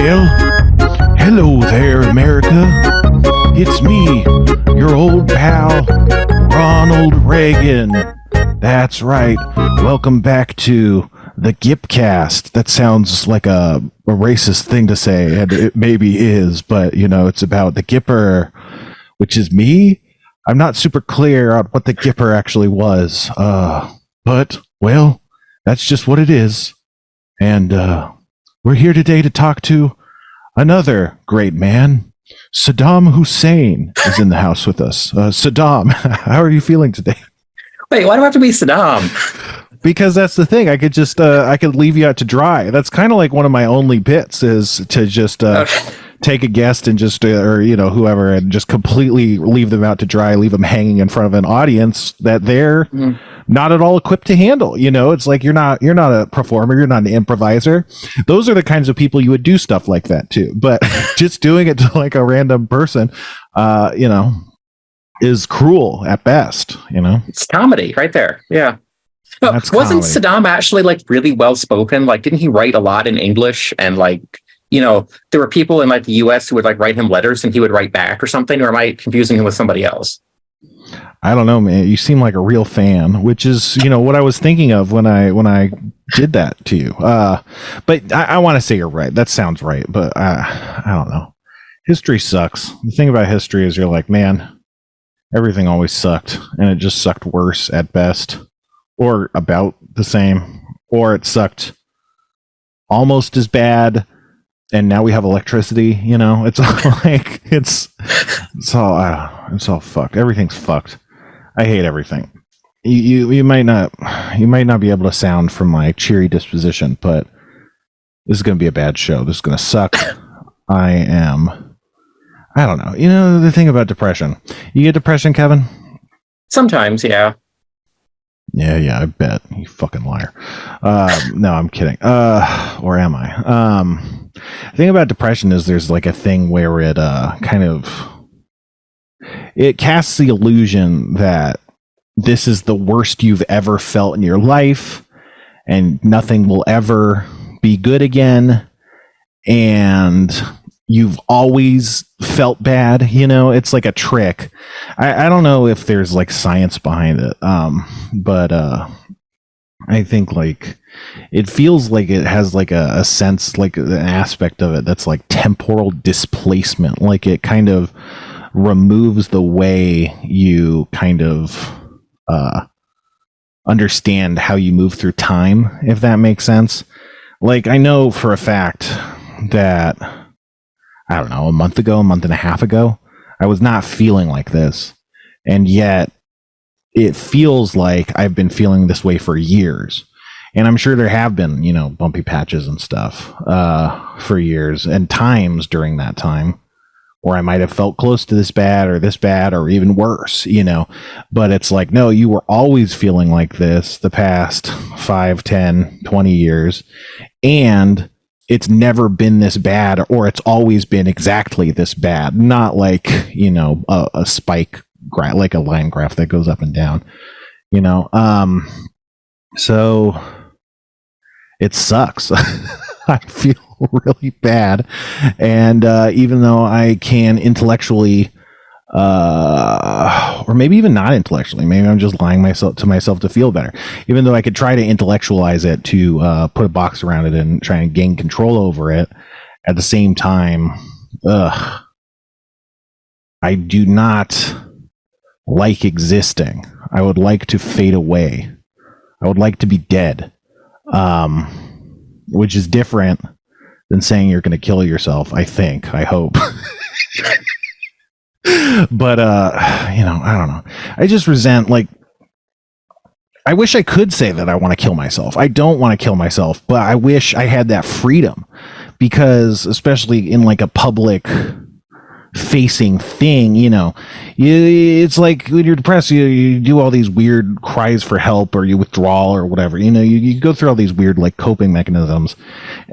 Well, hello there, America. It's me, your old pal, Ronald Reagan. That's right. Welcome back to the Gipcast. That sounds like a racist thing to say, and it maybe is, but, you know, it's about the Gipper, which is me. I'm not super clear on what the Gipper actually was, but, well, that's just what it is. And we're here today to talk to another great man. Saddam Hussein is in the house with us. Saddam, how are you feeling today? Wait, why do I have to be Saddam? Because that's the thing. I could just I could leave you out to dry. That's kind of like one of my only bits is to just take a guest and just or you know whoever and just completely leave them out to dry, leave them hanging in front of an audience that they're not at all equipped to handle. You know, it's like you're not a performer, you're not an improviser. Those are the kinds of people you would do stuff like that to. But just doing it to like a random person, you know, is cruel at best. You know, it's comedy right there. Yeah. No, wasn't Saddam actually like really well spoken? Like, didn't he write a lot in English? And like, you know, there were people in like the US who would like write him letters and he would write back or something. Or am I confusing him with somebody else? I don't know, man. You seem like a real fan, which is, you know, what I was thinking of when I did that to you. But I want to say you're right. That sounds right. But I don't know. History sucks. The thing about history is you're like, man, everything always sucked. And it just sucked worse at best. Or about the same, or it sucked almost as bad, and now we have electricity. You know, it's all like it's all fucked. Everything's fucked. I hate everything. You might not be able to sound from my cheery disposition, but this is going to be a bad show. This is going to suck. I don't know. You know the thing about depression. You get depression, Kevin? Sometimes, yeah. Yeah, I bet. You fucking liar. No, I'm kidding. Or am I? The thing about depression is there's like a thing where it it casts the illusion that this is the worst you've ever felt in your life and nothing will ever be good again. And you've always felt bad, you know, it's like a trick. I don't know if there's like science behind it, but I think like it feels like it has like a sense, like an aspect of it that's like temporal displacement, like it kind of removes the way you kind of understand how you move through time, if that makes sense. Like I know for a fact that I don't know, a month and a half ago, I was not feeling like this. And yet it feels like I've been feeling this way for years. And I'm sure there have been, you know, bumpy patches and stuff for years and times during that time where I might have felt close to this bad or even worse, you know. But it's like, no, you were always feeling like this the past 5, 10, 20 years. And it's never been this bad, or it's always been exactly this bad. Not like, you know, a spike graph, like a line graph that goes up and down, you know. So it sucks. I feel really bad. And even though I can intellectually, or maybe even not intellectually, maybe I'm just lying to myself to feel better. Even though I could try to intellectualize it to put a box around it and try and gain control over it, at the same time, I do not like existing. I would like to fade away. I would like to be dead, which is different than saying you're going to kill yourself. I hope. But you know, I don't know. I just resent, like, I wish I could say that I want to kill myself. I don't want to kill myself, but I wish I had that freedom, because especially in like a public facing thing, you know, it's like when you're depressed, you do all these weird cries for help, or you withdraw or whatever, you know, you go through all these weird like coping mechanisms.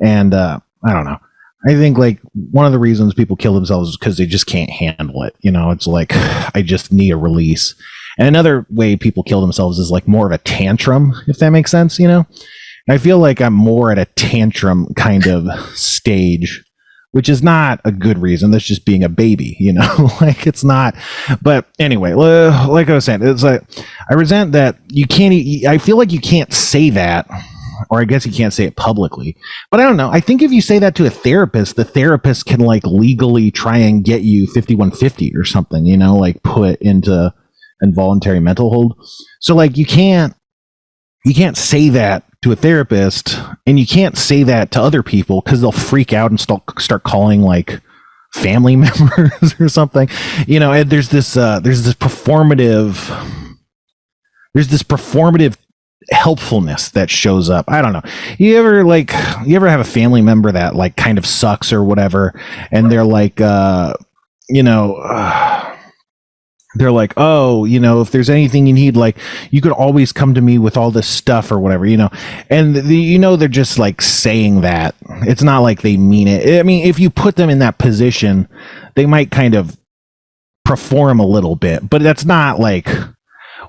And I don't know. I think like one of the reasons people kill themselves is because they just can't handle it. You know, it's like, I just need a release. And another way people kill themselves is like more of a tantrum, if that makes sense, you know? I feel like I'm more at a tantrum kind of stage which is not a good reason. That's just being a baby, like it's not. But anyway, like I was saying, it's like I resent that you can't. I feel like you can't say that, or I guess you can't say it publicly. But I don't know. I think if you say that to a therapist, the therapist can like legally try and get you 5150 or something, like put into involuntary mental hold. So like you can't say that to a therapist, and you can't say that to other people because they'll freak out and start calling like family members or something. And there's this performative helpfulness that shows up. I don't know. You ever have a family member that like kind of sucks or whatever, and they're like they're like, oh, if there's anything you need, like you could always come to me with all this stuff or whatever, and they're just like saying that. It's not like they mean it. I mean, if you put them in that position, they might kind of perform a little bit, but that's not like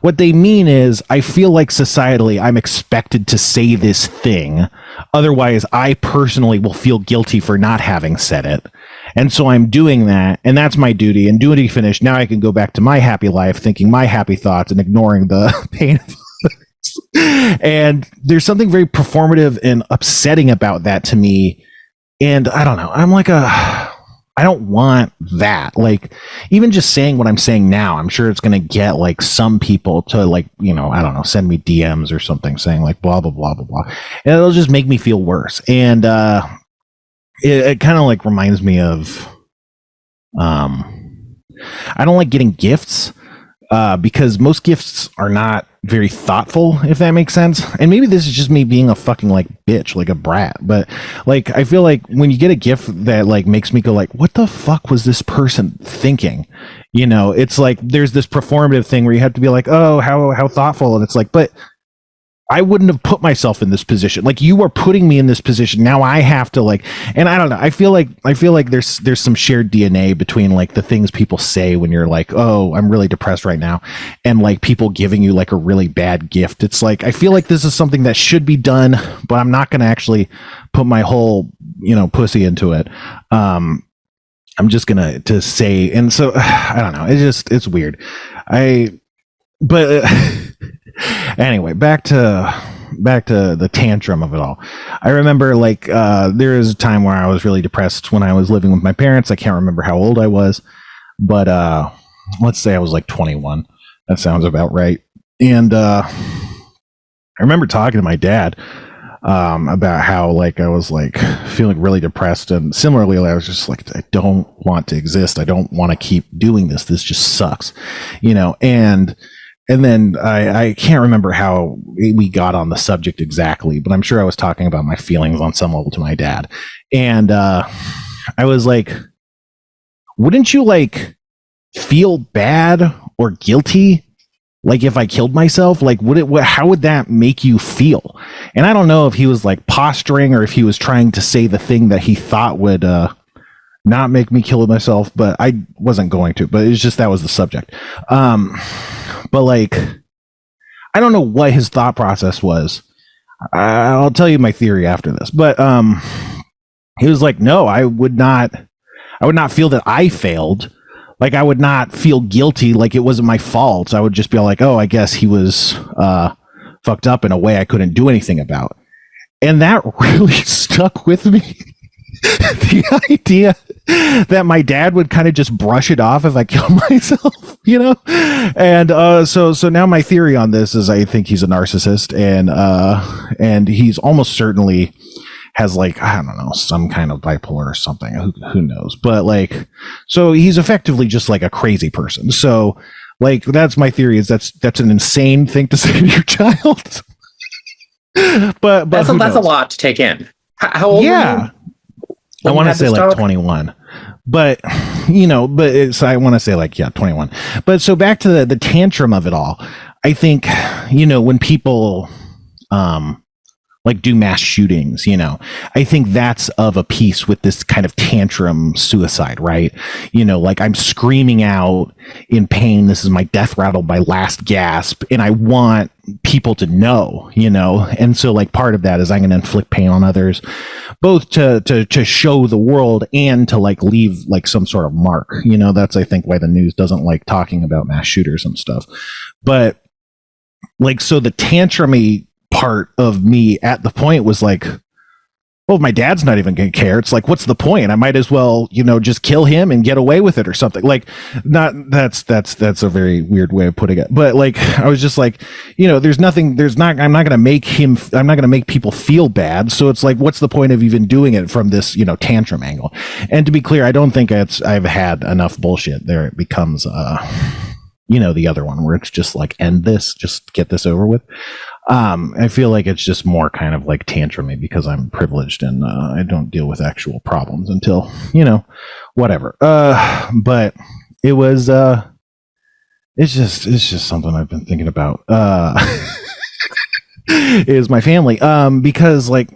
what they mean is, I feel like societally I'm expected to say this thing. Otherwise, I personally will feel guilty for not having said it. And so I'm doing that, and that's my duty. And duty finished. Now I can go back to my happy life, thinking my happy thoughts and ignoring the pain of others. And there's something very performative and upsetting about that to me. And I don't know. I don't want that. Like, even just saying what I'm saying now, I'm sure it's going to get like some people to like, I don't know, send me DMs or something saying like blah, blah, blah, blah, blah. And it'll just make me feel worse. And, it kind of like reminds me of, I don't like getting gifts, because most gifts are not very thoughtful, if that makes sense. And maybe this is just me being a fucking like bitch, like a brat, but like I feel like when you get a gift that like makes me go like, what the fuck was this person thinking? It's like there's this performative thing where you have to be like, oh, how thoughtful, and it's like, but I wouldn't have put myself in this position. Like, you are putting me in this position. Now I have to like, and I don't know. I feel like there's some shared DNA between like the things people say when you're like, oh, I'm really depressed right now, and like people giving you like a really bad gift. It's like, I feel like this is something that should be done, but I'm not going to actually put my whole, pussy into it. I'm just going to say, and so I don't know. It's weird. Anyway, back to the tantrum of it all. I remember like there was a time where I was really depressed when I was living with my parents. I can't remember how old I was, but let's say I was like 21. That sounds about right. And I remember talking to my dad about how like I was like feeling really depressed, and similarly I was just like, I don't want to exist. I don't want to keep doing this. This just sucks, and then I can't remember how we got on the subject exactly, but I'm sure I was talking about my feelings on some level to my dad. And I was like, wouldn't you like feel bad or guilty like if I killed myself? Like, how would that make you feel? And I don't know if he was like posturing or if he was trying to say the thing that he thought would not make me kill myself, but I wasn't going to, but it's just, that was the subject. But like, I don't know what his thought process was. I'll tell you my theory after this, but he was like, no, I would not feel that I failed. Like, I would not feel guilty, like it wasn't my fault. I would just be like, oh, I guess he was fucked up in a way I couldn't do anything about. And that really stuck with me. The idea that my dad would kind of just brush it off if I killed myself, and so now my theory on this is I think he's a narcissist, and he's almost certainly has like, I don't know, some kind of bipolar or something, who knows, but like, so he's effectively just like a crazy person. So like, that's my theory, is that's an insane thing to say to your child. but that's a lot to take in. How old were you? I want to say like 21, but I want to say like, 21. But so back to the tantrum of it all. I think, when people like do mass shootings, you know. I think that's of a piece with this kind of tantrum suicide, right? You know, like I'm screaming out in pain, this is my death rattle, my last gasp, and I want people to know, you know. And so like part of that is I'm going to inflict pain on others, both to show the world and to like leave like some sort of mark, you know. That's I think why the news doesn't like talking about mass shooters and stuff. But like, so the tantrumy part of me at the point was like, well, my dad's not even going to care. It's like, what's the point? I might as well, you know, just kill him and get away with it or something. Like, not that's a very weird way of putting it. But like, I was just like, you know, I'm not going to make people feel bad. So it's like, what's the point of even doing it from this, you know, tantrum angle? And to be clear, I don't think I've had enough bullshit there. It becomes, you know, the other one where it's just like, end this, just get this over with. I feel like it's just more kind of like tantrumy because I'm privileged and I don't deal with actual problems until, you know, whatever. But it was, it's just something I've been thinking about, is my family. Because like,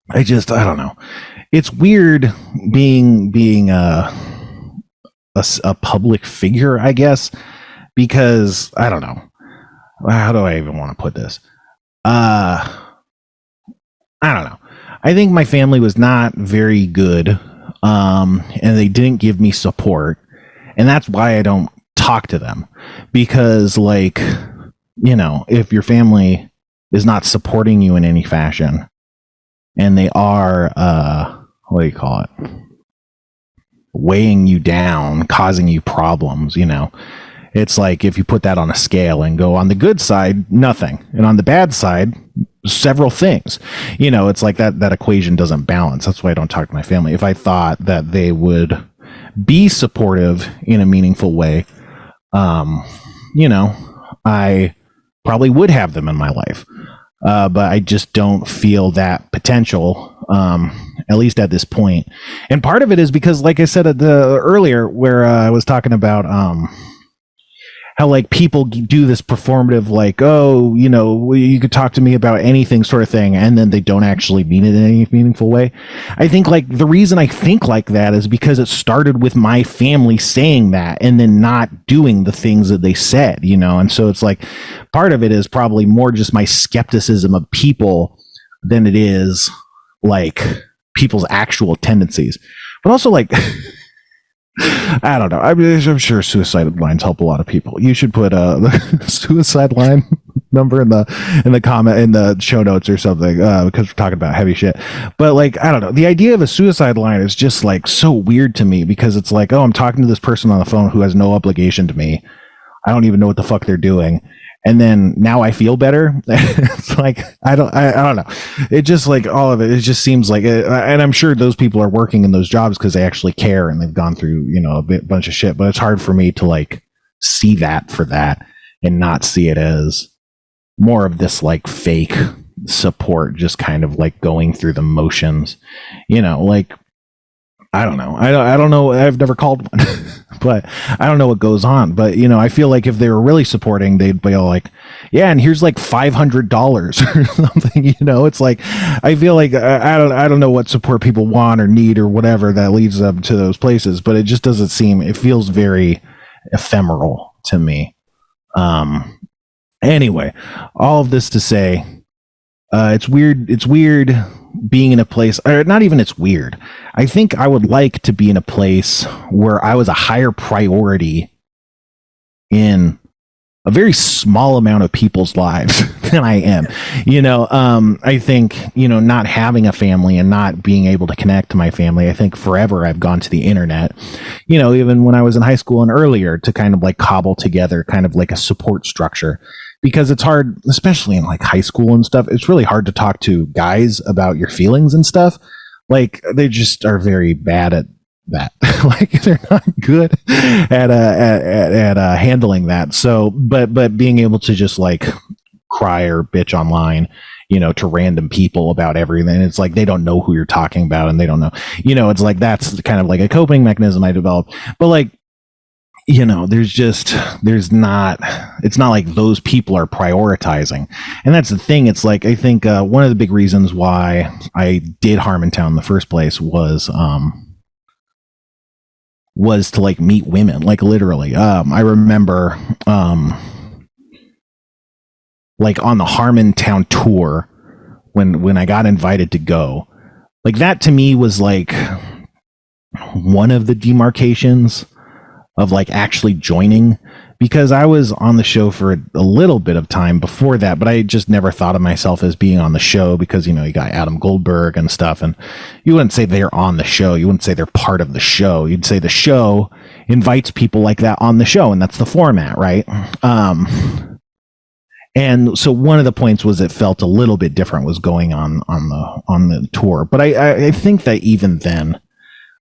I don't know. It's weird being a public figure, I guess, because I don't know. How do I even want to put this? I don't know. I think my family was not very good, and they didn't give me support, and that's why I don't talk to them. Because, like, you know, if your family is not supporting you in any fashion, and they are, what do you call it? Weighing you down, causing you problems, you know. It's like if you put that on a scale and go on the good side, nothing. And on the bad side, several things. You know, it's like that equation doesn't balance. That's why I don't talk to my family. If I thought that they would be supportive in a meaningful way, you know, I probably would have them in my life. But I just don't feel that potential, at least at this point. And part of it is because, like I said earlier, where I was talking about how like people do this performative, like, oh, you know, you could talk to me about anything sort of thing, and then they don't actually mean it in any meaningful way. I think like the reason I think like that is because it started with my family saying that and then not doing the things that they said, you know. And so it's like part of it is probably more just my skepticism of people than it is like people's actual tendencies. But also like I don't know. I'm sure suicide lines help a lot of people. You should put the suicide line number in the comment in the show notes or something, because we're talking about heavy shit. But like, I don't know. The idea of a suicide line is just like so weird to me because it's like, oh, I'm talking to this person on the phone who has no obligation to me. I don't even know what the fuck they're doing. And then now I feel better. It's like, I don't know. It just like all of it just seems like it, and I'm sure those people are working in those jobs because they actually care and they've gone through, you know, bunch of shit, but it's hard for me to like see that for that and not see it as more of this like fake support, just kind of like going through the motions, you know, like, I don't know. I don't know. I've never called one, but I don't know what goes on. But, you know, I feel like if they were really supporting, they'd be all like, yeah, and here's like $500 or something, you know. It's like, I feel like I don't know what support people want or need or whatever that leads them to those places, but it just doesn't seem, it feels very ephemeral to me. Anyway, all of this to say, it's weird being in a place, or not even it's weird. I think I would like to be in a place where I was a higher priority in a very small amount of people's lives than I am. You know, I think, you know, not having a family and not being able to connect to my family, I think forever I've gone to the internet, you know, even when I was in high school and earlier, to kind of like cobble together kind of like a support structure. Because it's hard, especially in like high school and stuff, it's really hard to talk to guys about your feelings and stuff. Like, they just are very bad at that. Like, they're not good at handling that. So, but being able to just like cry or bitch online, you know, to random people about everything, it's like they don't know who you're talking about and they don't know, you know, it's like that's kind of like a coping mechanism I developed. But like, there's not, it's not like those people are prioritizing. And that's the thing. It's like, I think one of the big reasons why I did Harmontown in the first place was to like meet women, like literally. I remember like on the Harmontown tour when I got invited to go, like that to me was like one of the demarcations of like actually joining, because I was on the show for a little bit of time before that, but I just never thought of myself as being on the show because, you got Adam Goldberg and stuff, and you wouldn't say they're on the show. You wouldn't say they're part of the show. You'd say the show invites people like that on the show, and that's the format, right? And so one of the points was it felt a little bit different was going on the tour. But I think that even then,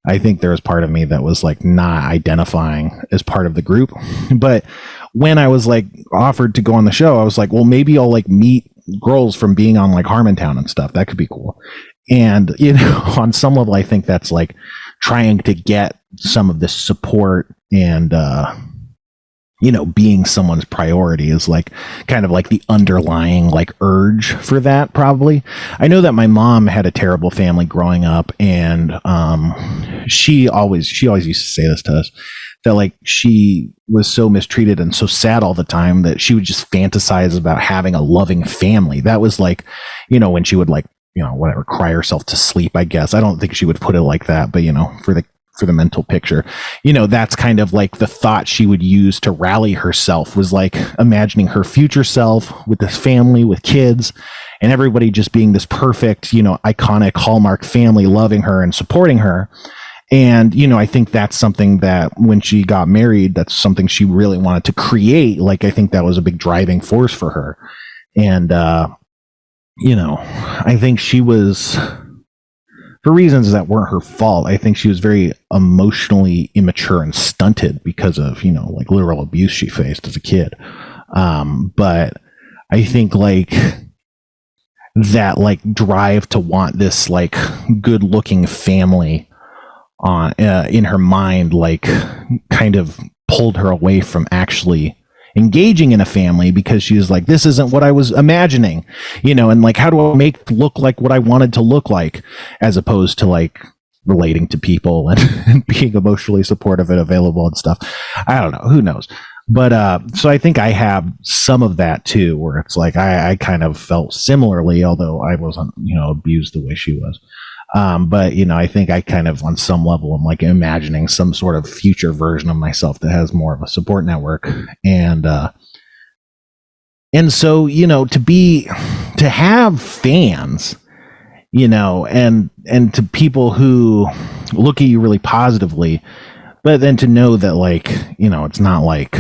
I think there was part of me that was like not identifying as part of the group. But when I was like offered to go on the show, I was like, well, maybe I'll like meet girls from being on like Harmontown and stuff. That could be cool. And, on some level, I think that's like trying to get some of this support and, being someone's priority is like kind of like the underlying like urge for that, probably. I know that my mom had a terrible family growing up, and she always used to say this to us, that like she was so mistreated and so sad all the time that she would just fantasize about having a loving family. That was like, when she would like, whatever, cry herself to sleep, I guess. I don't think she would put it like that, but for the mental picture, that's kind of like the thought she would use to rally herself, was like imagining her future self with this family, with kids, and everybody just being this perfect, iconic Hallmark family, loving her and supporting her. And, I think that's something that when she got married, that's something she really wanted to create. Like, I think that was a big driving force for her. And, I think she was, for reasons that weren't her fault, I think she was very emotionally immature and stunted because of, like literal abuse she faced as a kid. But I think like that, like drive to want this like good looking family on in her mind, like kind of pulled her away from actually engaging in a family, because she was like, this isn't what I was imagining, and like, how do I make look like what I wanted to look like, as opposed to like relating to people and being emotionally supportive and available and stuff. I don't know, who knows. But so I think I have some of that too, where it's like I kind of felt similarly, although I wasn't, abused the way she was. But I think I kind of, on some level, I'm like imagining some sort of future version of myself that has more of a support network. And so, to have fans, and to people who look at you really positively, but then to know that like, it's not like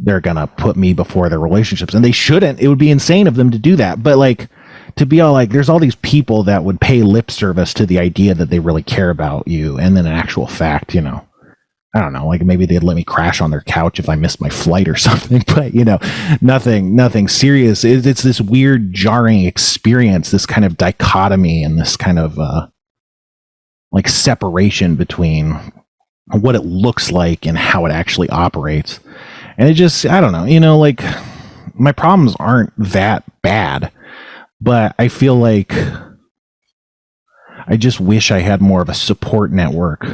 they're going to put me before their relationships, and they shouldn't. It would be insane of them to do that. But like, to be all like, there's all these people that would pay lip service to the idea that they really care about you, and then in actual fact, I don't know, like maybe they'd let me crash on their couch if I missed my flight or something, but nothing serious. It's this weird, jarring experience, this kind of dichotomy and this kind of like separation between what it looks like and how it actually operates. And it just, I don't know, like my problems aren't that bad, but I feel like I just wish I had more of a support network,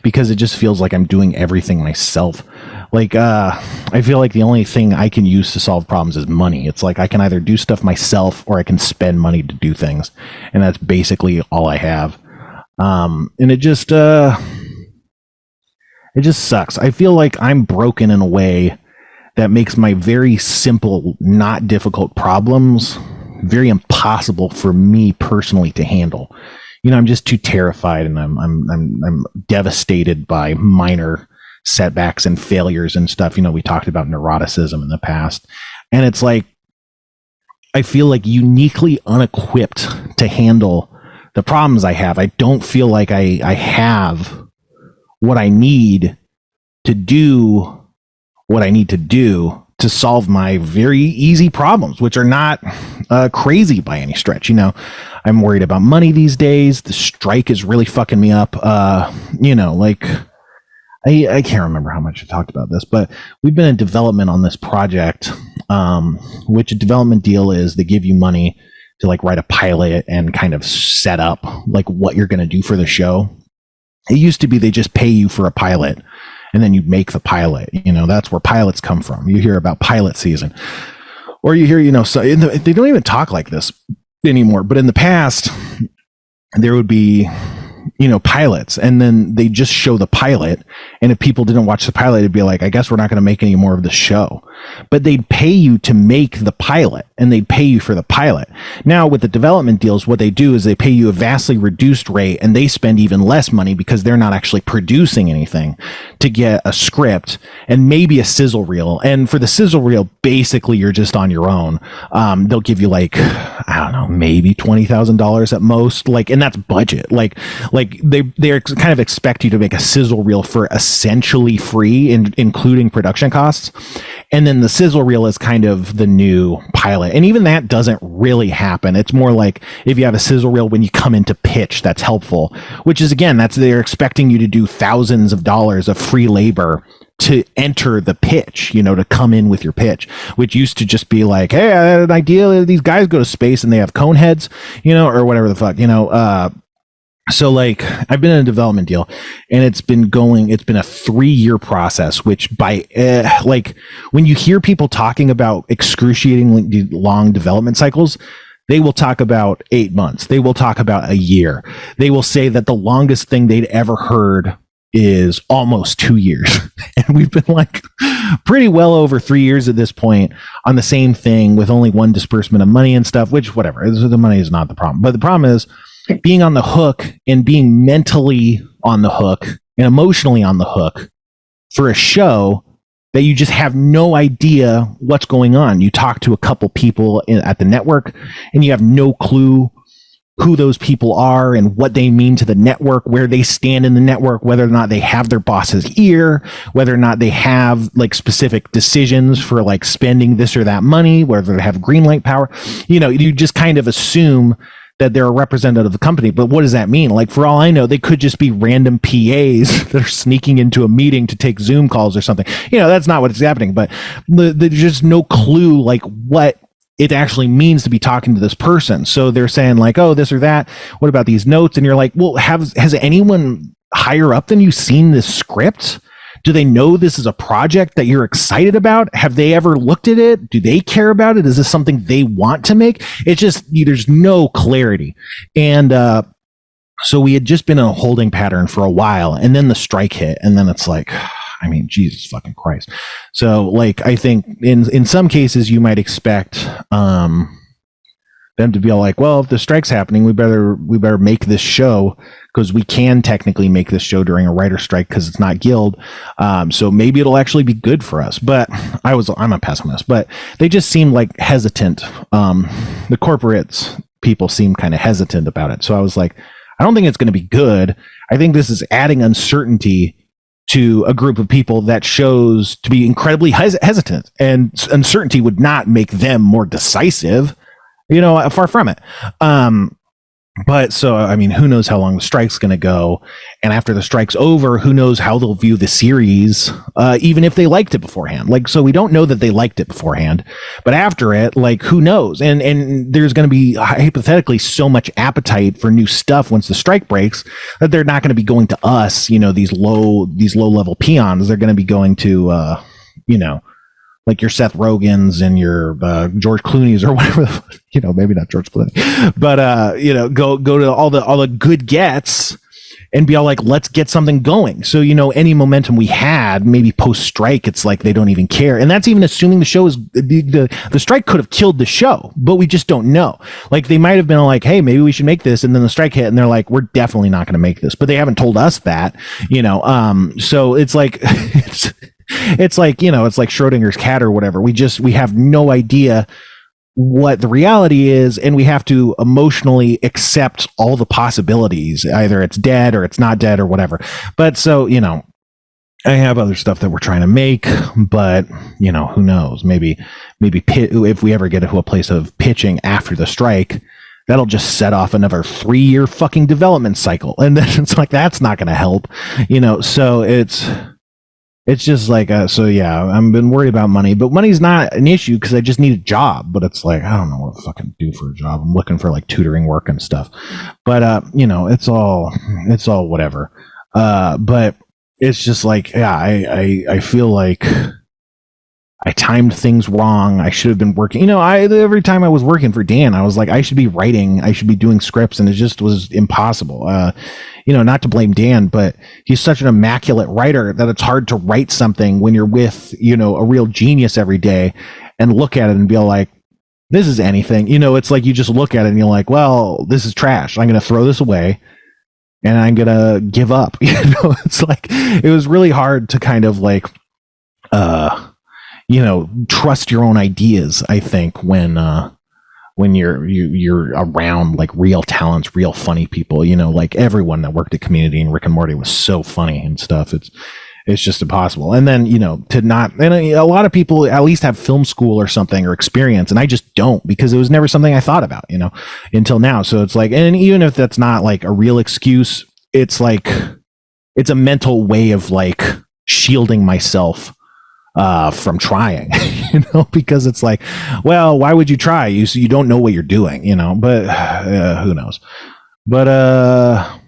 because it just feels like I'm doing everything myself. Like, I feel like the only thing I can use to solve problems is money. It's like I can either do stuff myself or I can spend money to do things. And that's basically all I have. And it just sucks. I feel like I'm broken in a way that makes my very simple, not difficult problems very impossible for me personally to handle. I'm just too terrified, and I'm devastated by minor setbacks and failures and stuff. We talked about neuroticism in the past, and it's like I feel like uniquely unequipped to handle the problems I have. I don't feel like I have what I need to do what I need to do to solve my very easy problems, which are not crazy by any stretch. I'm worried about money these days. The strike is really fucking me up. Like I can't remember how much I talked about this, but we've been in development on this project, which a development deal is they give you money to like write a pilot and kind of set up like what you're going to do for the show. It used to be they just pay you for a pilot and then you make the pilot. You know, that's where pilots come from. You hear about pilot season, or you hear, you know, so they don't even talk like this anymore. But in the past, there would be, you know, pilots, and then they just show the pilot, and if people didn't watch the pilot, it'd be like, I guess we're not going to make any more of the show. But they'd pay you to make the pilot, and they'd pay you for the pilot. Now with the development deals, what they do is they pay you a vastly reduced rate, and they spend even less money because they're not actually producing anything to get a script and maybe a sizzle reel. And for the sizzle reel, basically you're just on your own. They'll give you like, I don't know, maybe $20,000 at most, like, and that's budget. Like they kind of expect you to make a sizzle reel for essentially free, including production costs. And then the sizzle reel is kind of the new pilot. And even that doesn't really happen. It's more like if you have a sizzle reel when you come into pitch, that's helpful, which is, again, they're expecting you to do thousands of dollars of free labor to enter the pitch, you know, to come in with your pitch, which used to just be like, hey, I had an idea. These guys go to space and they have cone heads, you know, or whatever the fuck, you know. So like I've been in a development deal, and it's been a 3-year process, which by like when you hear people talking about excruciatingly long development cycles, they will talk about 8 months. They will talk about a year. They will say that the longest thing they'd ever heard is almost 2 years. And we've been like pretty well over 3 years at this point on the same thing with only one disbursement of money and stuff, which whatever, the money is not the problem. But the problem is being on the hook and being mentally on the hook and emotionally on the hook for a show that you just have no idea what's going on. You talk to a couple people at the network and you have no clue who those people are and what they mean to the network, where they stand in the network, whether or not they have their boss's ear, whether or not they have like specific decisions for like spending this or that money, whether they have green light power. You know, you just kind of assume that they're a representative of the company. But what does that mean? Like, for all I know, they could just be random PAs that are sneaking into a meeting to take Zoom calls or something. You know, that's not what's happening, but there's just no clue like what it actually means to be talking to this person. So they're saying like, oh, this or that. What about these notes? And you're like, well, has anyone higher up than you seen this script? Do they know this is a project that you're excited about? Have they ever looked at it? Do they care about it? Is this something they want to make? It's just, there's no clarity. And so we had just been in a holding pattern for a while, and then the strike hit, and then it's like, I mean, Jesus fucking Christ. So like, I think in some cases you might expect them to be all like, well, if the strike's happening, we better make this show, because we can technically make this show during a writer strike because it's not guild. So maybe it'll actually be good for us. But I'm a pessimist, but they just seem like hesitant. The corporates people seem kind of hesitant about it. So I was like, I don't think it's going to be good. I think this is adding uncertainty to a group of people that shows to be incredibly hesitant, and uncertainty would not make them more decisive. You know, far from it. But so, I mean, who knows how long the strike's going to go? And after the strike's over, who knows how they'll view the series, even if they liked it beforehand. Like, so we don't know that they liked it beforehand, but after it, like, who knows? And there's going to be hypothetically so much appetite for new stuff once the strike breaks that they're not going to be going to us, you know, these low level peons. They're going to be going to, you know, like your Seth Rogens and your George Clooney's or whatever, you know, maybe not George Clooney, but you know, go to all the good gets and be all like, let's get something going. So, you know, any momentum we had, maybe post strike, it's like they don't even care. And that's even assuming the show is the strike could have killed the show, but we just don't know. Like, they might have been like, hey, maybe we should make this, and then the strike hit and they're like, we're definitely not going to make this, but they haven't told us that, you know. So it's like it's like, you know, it's like Schrodinger's cat or whatever. We have no idea what the reality is, and we have to emotionally accept all the possibilities. Either it's dead or it's not dead or whatever. But so, you know, I have other stuff that we're trying to make, but, you know, who knows? Maybe if we ever get to a place of pitching after the strike, that'll just set off another 3-year fucking development cycle. And then it's like, that's not going to help, you know. So it's it's just like, so yeah, I've been worried about money, but money's not an issue because I just need a job. But it's like, I don't know what to fucking do for a job. I'm looking for like tutoring work and stuff. But, it's all whatever. But it's just like, yeah, I feel like I timed things wrong. I should have been working. Every time I was working for Dan, I was like, I should be writing, I should be doing scripts, and it just was impossible. Not to blame Dan, but he's such an immaculate writer that it's hard to write something when you're with, a real genius every day and look at it and be like, this is anything. It's like you just look at it and you're like, well, this is trash. I'm going to throw this away and I'm going to give up. It's like, it was really hard to kind of like, trust your own ideas, I think, when you're around like real talents, real funny people, like everyone that worked at Community and Rick and Morty was so funny and stuff. It's just impossible. And then, to not, and a lot of people at least have film school or something or experience, and I just don't, because it was never something I thought about, until now. So it's like, and even if that's not like a real excuse, it's like, it's a mental way of like shielding myself from trying, because it's like, well, why would you try? You don't know what you're doing, but who knows? But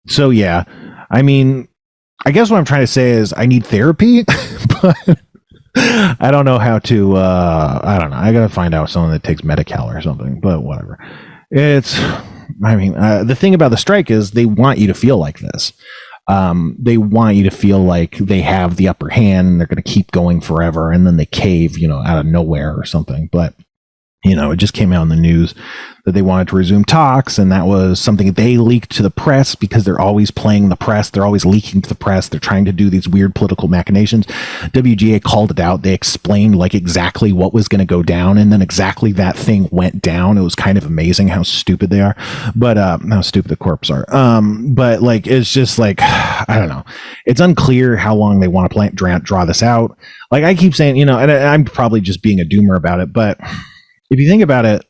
so yeah, I mean, I guess what I'm trying to say is I need therapy, but I don't know how to, I don't know. I got to find out someone that takes Medi-Cal or something, but whatever. The thing about the strike is they want you to feel like this. They want you to feel like they have the upper hand and they're going to keep going forever, and then they cave, out of nowhere or something. But, it just came out in the news that they wanted to resume talks, and that was something they leaked to the press because they're always playing the press. They're always leaking to the press. They're trying to do these weird political machinations. WGA called it out. They explained like exactly what was going to go down, and then exactly that thing went down. It was kind of amazing how stupid they are, but how stupid the corps are. But like, it's just like, I don't know. It's unclear how long they want to draw this out. Like I keep saying, and I'm probably just being a doomer about it, but if you think about it,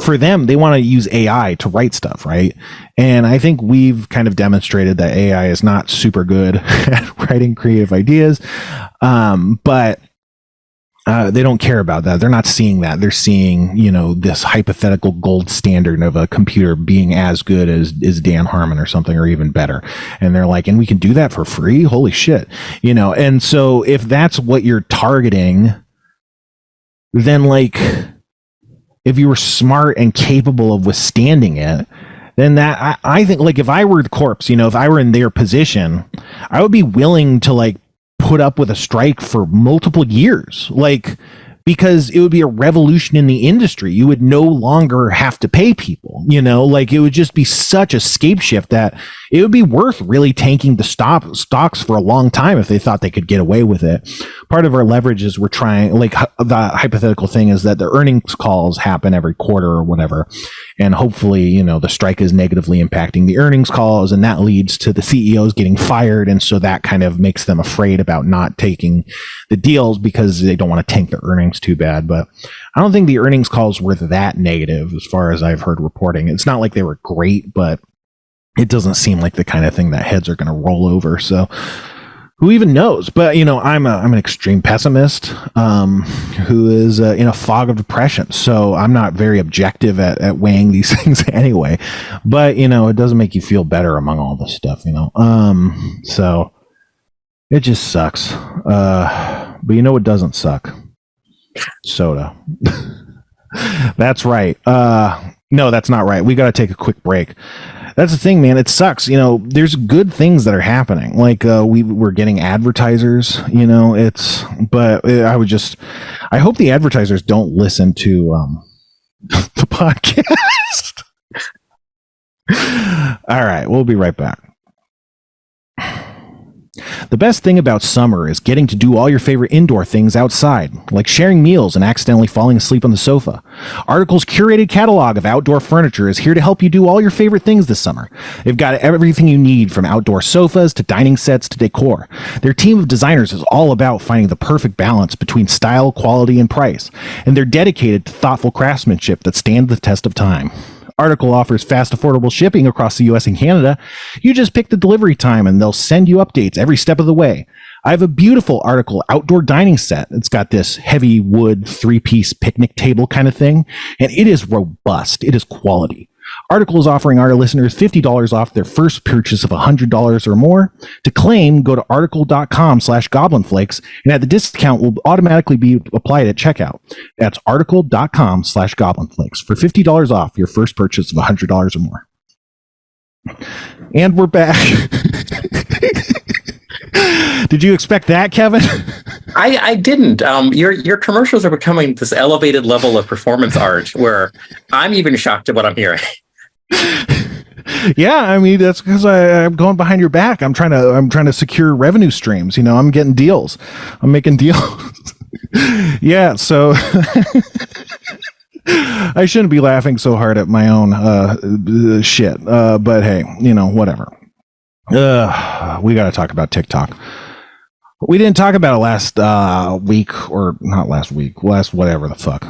for them, they want to use AI to write stuff, right? And I think we've kind of demonstrated that AI is not super good at writing creative ideas, but they don't care about that. They're not seeing that. They're seeing, this hypothetical gold standard of a computer being as good as Dan Harmon or something, or even better. And they're like, and we can do that for free? Holy shit. And so if that's what you're targeting, then like, if you were smart and capable of withstanding it, then that I think, like, if I were the corpse, if I were in their position, I would be willing to like put up with a strike for multiple years, like, because it would be a revolution in the industry. You would no longer have to pay people, like it would just be such a scape shift that it would be worth really tanking the stocks for a long time if they thought they could get away with it. Part of our leverage is we're trying, like, the hypothetical thing is that the earnings calls happen every quarter or whatever. And hopefully, the strike is negatively impacting the earnings calls, and that leads to the CEOs getting fired. And so that kind of makes them afraid about not taking the deals because they don't want to tank the earnings too bad. But I don't think the earnings calls were that negative as far as I've heard reporting. It's not like they were great, but it doesn't seem like the kind of thing that heads are going to roll over. So who even knows? But I'm an extreme pessimist who is in a fog of depression. So I'm not very objective at weighing these things anyway. But it doesn't make you feel better among all this stuff. So it just sucks. But what doesn't suck? Soda. That's right. No, that's not right. We got to take a quick break. That's the thing, man. It sucks. There's good things that are happening. Like we're getting advertisers. But I hope the advertisers don't listen to the podcast. All right, we'll be right back. The best thing about summer is getting to do all your favorite indoor things outside, like sharing meals and accidentally falling asleep on the sofa. Article's curated catalog of outdoor furniture is here to help you do all your favorite things this summer. They've got everything you need, from outdoor sofas to dining sets to decor. Their team of designers is all about finding the perfect balance between style, quality, and price, and they're dedicated to thoughtful craftsmanship that stands the test of time. Article offers fast, affordable shipping across the US and Canada. You just pick the delivery time and they'll send you updates every step of the way. I have a beautiful Article outdoor dining set. It's got this heavy wood 3-piece picnic table kind of thing, and it is robust. It is quality. Article is offering our listeners $50 off their first purchase of $100 or more. To claim, go to article.com/goblinflakes, and at the discount will automatically be applied at checkout. That's article.com/goblinflakes for $50 off your first purchase of $100 or more. And we're back. Did you expect that, Kevin? I didn't. Your commercials are becoming this elevated level of performance art where I'm even shocked at what I'm hearing. Yeah, I mean that's because I'm going behind your back. I'm trying to secure revenue streams. You know, I'm getting deals. I'm making deals. Yeah, so I shouldn't be laughing so hard at my own shit. But hey, you know, whatever. We got to talk about TikTok. We didn't talk about it last week, or not last week, last whatever the fuck.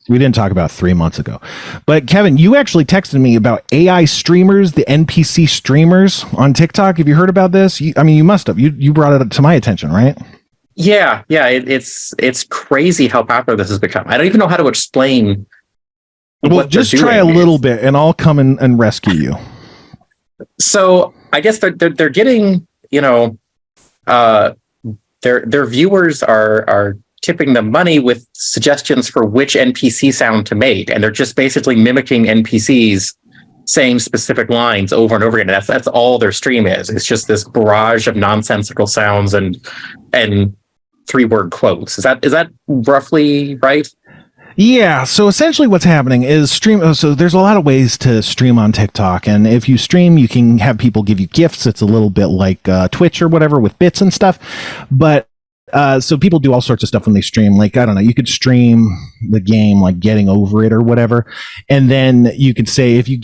We didn't talk about it 3 months ago. But Kevin, you actually texted me about AI streamers, the NPC streamers on TikTok. Have you heard about this? I mean, you must have. You brought it to my attention, right? Yeah. It's crazy how popular this has become. I don't even know how to explain. Well, just try a little bit, and I'll come and rescue you. So I guess they're getting, you know, their viewers are tipping them money with suggestions for which NPC sound to make, and they're just basically mimicking NPCs saying specific lines over and over again. That's all their stream is. It's just this barrage of nonsensical sounds and 3-word quotes. Is that roughly right? Yeah, so essentially what's happening is so there's a lot of ways to stream on TikTok, and if you stream, you can have people give you gifts. It's a little bit like Twitch or whatever with bits and stuff, but so people do all sorts of stuff when they stream. Like, I don't know, you could stream the game like Getting Over It or whatever, and then you could say if you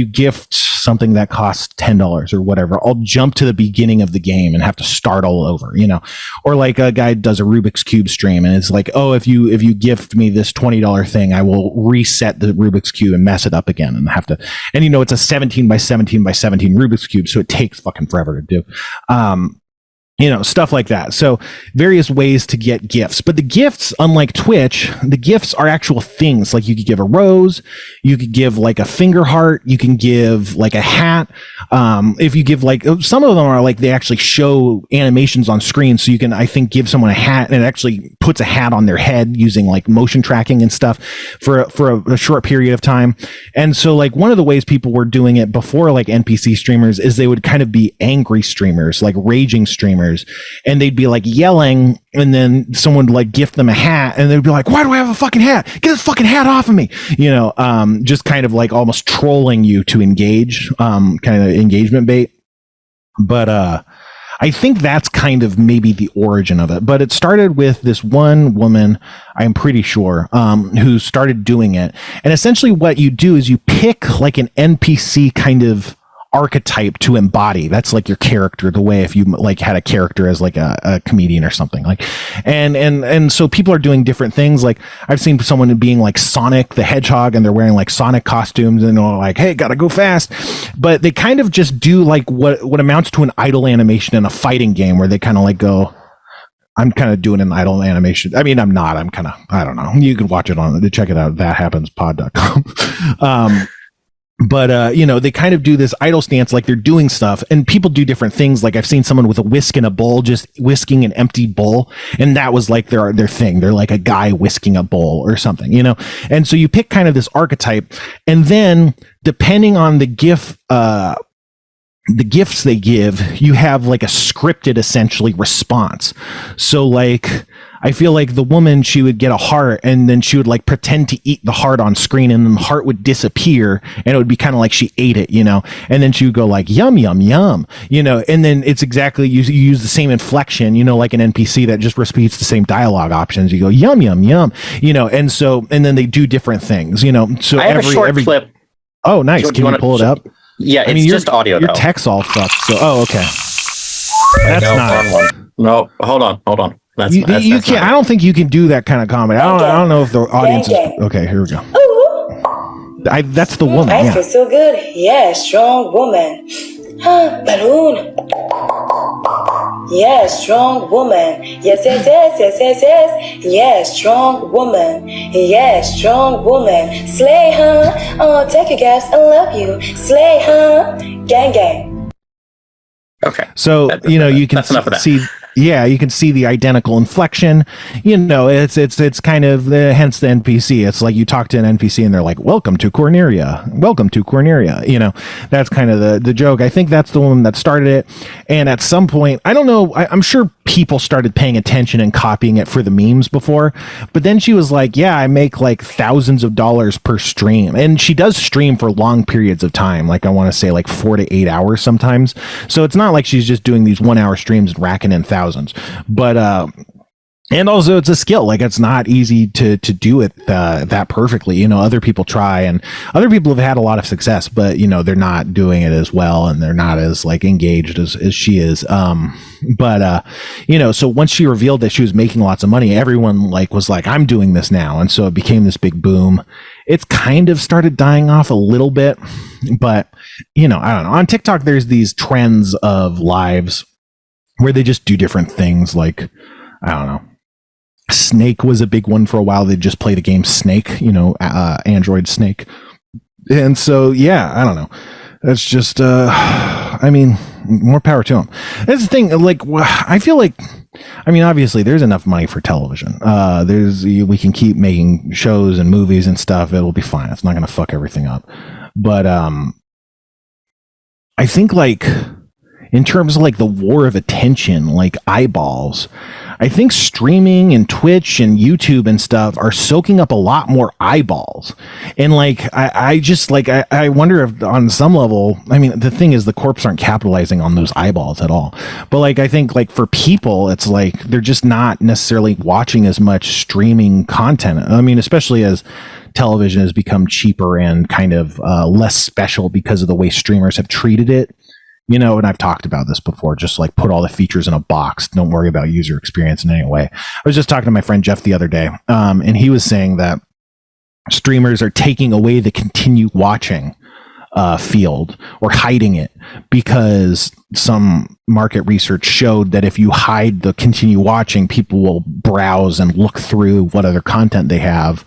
gift something that costs $10 or whatever, I'll jump to the beginning of the game and have to start all over, you know. Or like a guy does a Rubik's Cube stream and it's like, oh, if you gift me this $20 thing, I will reset the Rubik's Cube and mess it up again and have to, and you know, it's a 17 by 17 by 17 Rubik's Cube, so it takes fucking forever to do. You know, stuff like that. So various ways to get gifts, but the gifts, unlike Twitch, the gifts are actual things. Like you could give a rose, you could give like a finger heart, you can give like a hat. If you give like, some of them are like, they actually show animations on screen. So you can, I think, give someone a hat and it actually puts a hat on their head using like motion tracking and stuff for a short period of time. And so like one of the ways people were doing it before, like NPC streamers, is they would kind of be angry streamers, like raging streamers. And they'd be like yelling, and then someone would like gift them a hat, and they'd be like, "Why do I have a fucking hat? Get this fucking hat off of me!" You know, just kind of like almost trolling you to engage, kind of engagement bait. But I think that's kind of maybe the origin of it. But it started with this one woman, I'm pretty sure, who started doing it. And essentially, what you do is you pick like an NPC kind of archetype to embody. That's like your character, the way if you like had a character as like a comedian or something, like, and so people are doing different things. Like I've seen someone being like Sonic the Hedgehog and they're wearing like Sonic costumes and they're like, hey, gotta go fast. But they kind of just do like what amounts to an idle animation in a fighting game, where they kind of like go, I'm kind of doing an idle animation. I mean, I'm not, I'm kind of, I don't know. You can watch it check it out, thathappenspod.com. But, you know, they kind of do this idle stance, like they're doing stuff, and people do different things. Like I've seen someone with a whisk and a bowl, just whisking an empty bowl. And that was like their thing. They're like a guy whisking a bowl or something, you know? And so you pick kind of this archetype, and then depending on the gifts they give, you have like a scripted essentially response. So like, I feel like the woman, she would get a heart and then she would like pretend to eat the heart on screen, and then the heart would disappear and it would be kind of like she ate it, you know, and then she would go like, yum, yum, yum, you know, and then it's exactly, you use the same inflection, you know, like an NPC that just repeats the same dialogue options. You go, yum, yum, yum, you know, and so, and then they do different things, you know, so I have a short clip. Oh, nice. Can you pull it up? Yeah, it's just audio. Your tech's all fucked. So, oh, okay. That's not. No, hold on. That's you can't. I don't think you can do that kind of comedy. I don't know if the audience is okay. Here we go. That's the woman. I feel so good. Yeah, strong woman. Balloon. Yeah, strong woman. Yes, yes, yes, yes, yes, yes. Yeah, strong woman. Yeah, strong woman. Slay, huh? Oh, take your gas. I love you. Slay, huh? Gang, gang. Okay. So, you can see, you can see the identical inflection. It's kind of hence the NPC. It's like you talk to an NPC and they're like, welcome to Corneria. Welcome to Corneria. That's kind of the joke. I think that's the one that started it. And at some point, I don't know, I'm sure people started paying attention and copying it for the memes before. But then she was like, yeah, I make like thousands of dollars per stream. And she does stream for long periods of time. Like I want to say like 4 to 8 hours sometimes. So it's not like she's just doing these 1 hour streams and racking in thousands. But and also it's a skill. Like it's not easy to do it that perfectly. Other people try, and other people have had a lot of success, but they're not doing it as well, and they're not as like engaged as she is. So once she revealed that she was making lots of money, everyone was like, I'm doing this now. And so it became this big boom. It's kind of started dying off a little bit, but I don't know. On TikTok, there's these trends of lives where they just do different things. Like, I don't know. Snake was a big one for a while. They just play the game Snake, Android Snake. And so, yeah, I don't know. That's just, more power to them. That's the thing. I feel like, obviously there's enough money for television. We can keep making shows and movies and stuff. It'll be fine. It's not going to fuck everything up. But, I think in terms of the war of attention, eyeballs, I think streaming and Twitch and YouTube and stuff are soaking up a lot more eyeballs. And I wonder if on some level, the thing is the corps aren't capitalizing on those eyeballs at all. But I think for people, it's they're just not necessarily watching as much streaming content. Especially as television has become cheaper and kind of less special because of the way streamers have treated it. And I've talked about this before, just put all the features in a box. Don't worry about user experience in any way. I was just talking to my friend Jeff the other day, and he was saying that streamers are taking away the continue watching field or hiding it because some market research showed that if you hide the continue watching, people will browse and look through what other content they have.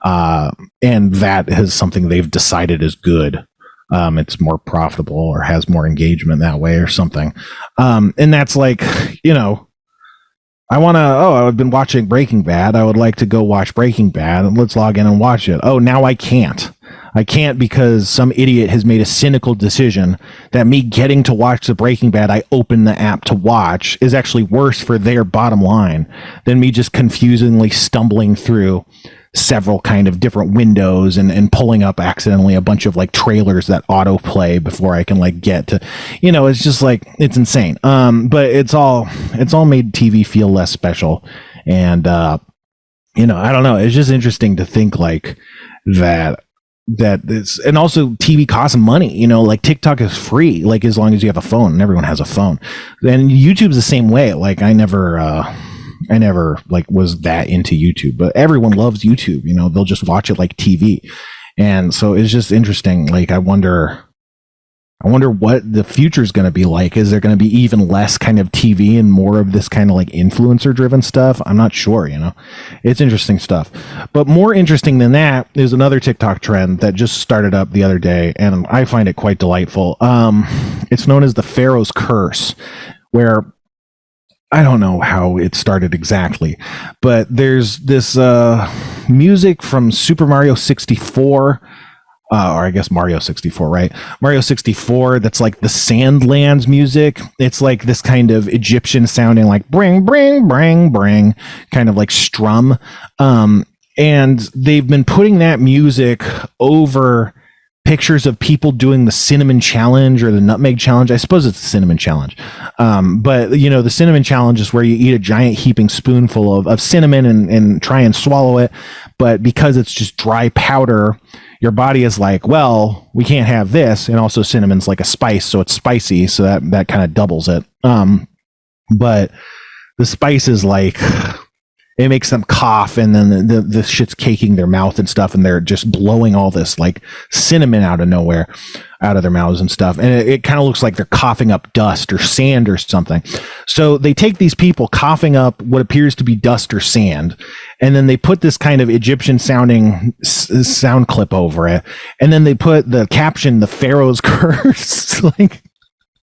And that is something they've decided is good. It's more profitable or has more engagement that way or something. And that's I've been watching Breaking Bad. I would like to go watch Breaking Bad. Let's log in and watch it. Oh, now I can't. I can't because some idiot has made a cynical decision that me getting to watch the Breaking Bad I open the app to watch is actually worse for their bottom line than me just confusingly stumbling through several kind of different windows and pulling up accidentally a bunch of trailers that autoplay before I can get to, it's just it's insane. But it's all made TV feel less special. And, I don't know. It's just interesting to think that it's, and also TV costs money, TikTok is free, as long as you have a phone, and everyone has a phone. And YouTube's the same way. I never was that into YouTube, but everyone loves YouTube. They'll just watch it like TV. And so it's just interesting. I wonder what the future is going to be like. Is there going to be even less kind of TV and more of this kind of influencer driven stuff? I'm not sure, it's interesting stuff. But more interesting than that is another TikTok trend that just started up the other day, and I find it quite delightful. It's known as the Pharaoh's Curse, where I don't know how it started exactly, but there's this music from Super Mario 64, or I guess Mario 64, right? Mario 64, that's the Sandlands music. It's this kind of Egyptian sounding bring, bring, bring, bring, kind of strum. And they've been putting that music over pictures of people doing the cinnamon challenge or the nutmeg challenge. I suppose it's the cinnamon challenge. But the cinnamon challenge is where you eat a giant heaping spoonful of cinnamon and try and swallow it. But because it's just dry powder, your body is well, we can't have this. And also cinnamon's a spice, so it's spicy. So that kind of doubles it. But the spice is It makes them cough, and then the shit's caking their mouth and stuff, and they're just blowing all this like cinnamon out of nowhere, out of their mouths and stuff. And it kind of looks like they're coughing up dust or sand or something. So they take these people coughing up what appears to be dust or sand, and then they put this kind of Egyptian sounding sound clip over it, and then they put the caption, "The Pharaoh's Curse." Like,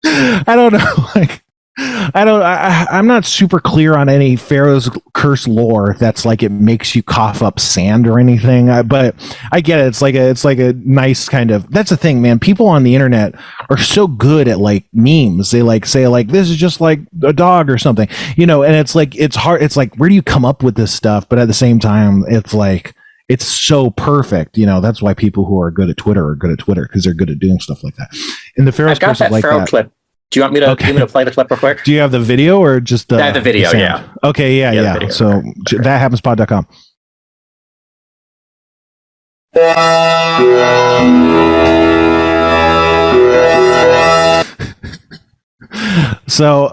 I don't know, like. I'm not super clear on any Pharaoh's Curse lore that's like it makes you cough up sand or anything, but I get it. It's like a nice kind of, that's the thing, man. People on the internet are so good at like memes. They like say like, this is just like a dog or something, you know, and it's like, it's hard. It's like, where do you come up with this stuff? But at the same time, it's like, it's so perfect. You know, that's why people who are good at Twitter are good at Twitter, because they're good at doing stuff like that. And the Pharaoh's Curse is like Pharaoh that. Clip. Do you want me to play the clip real quick? Do you have the video or just the video? Yeah. Okay. Yeah. Video, so sure. thathappenspod.com. So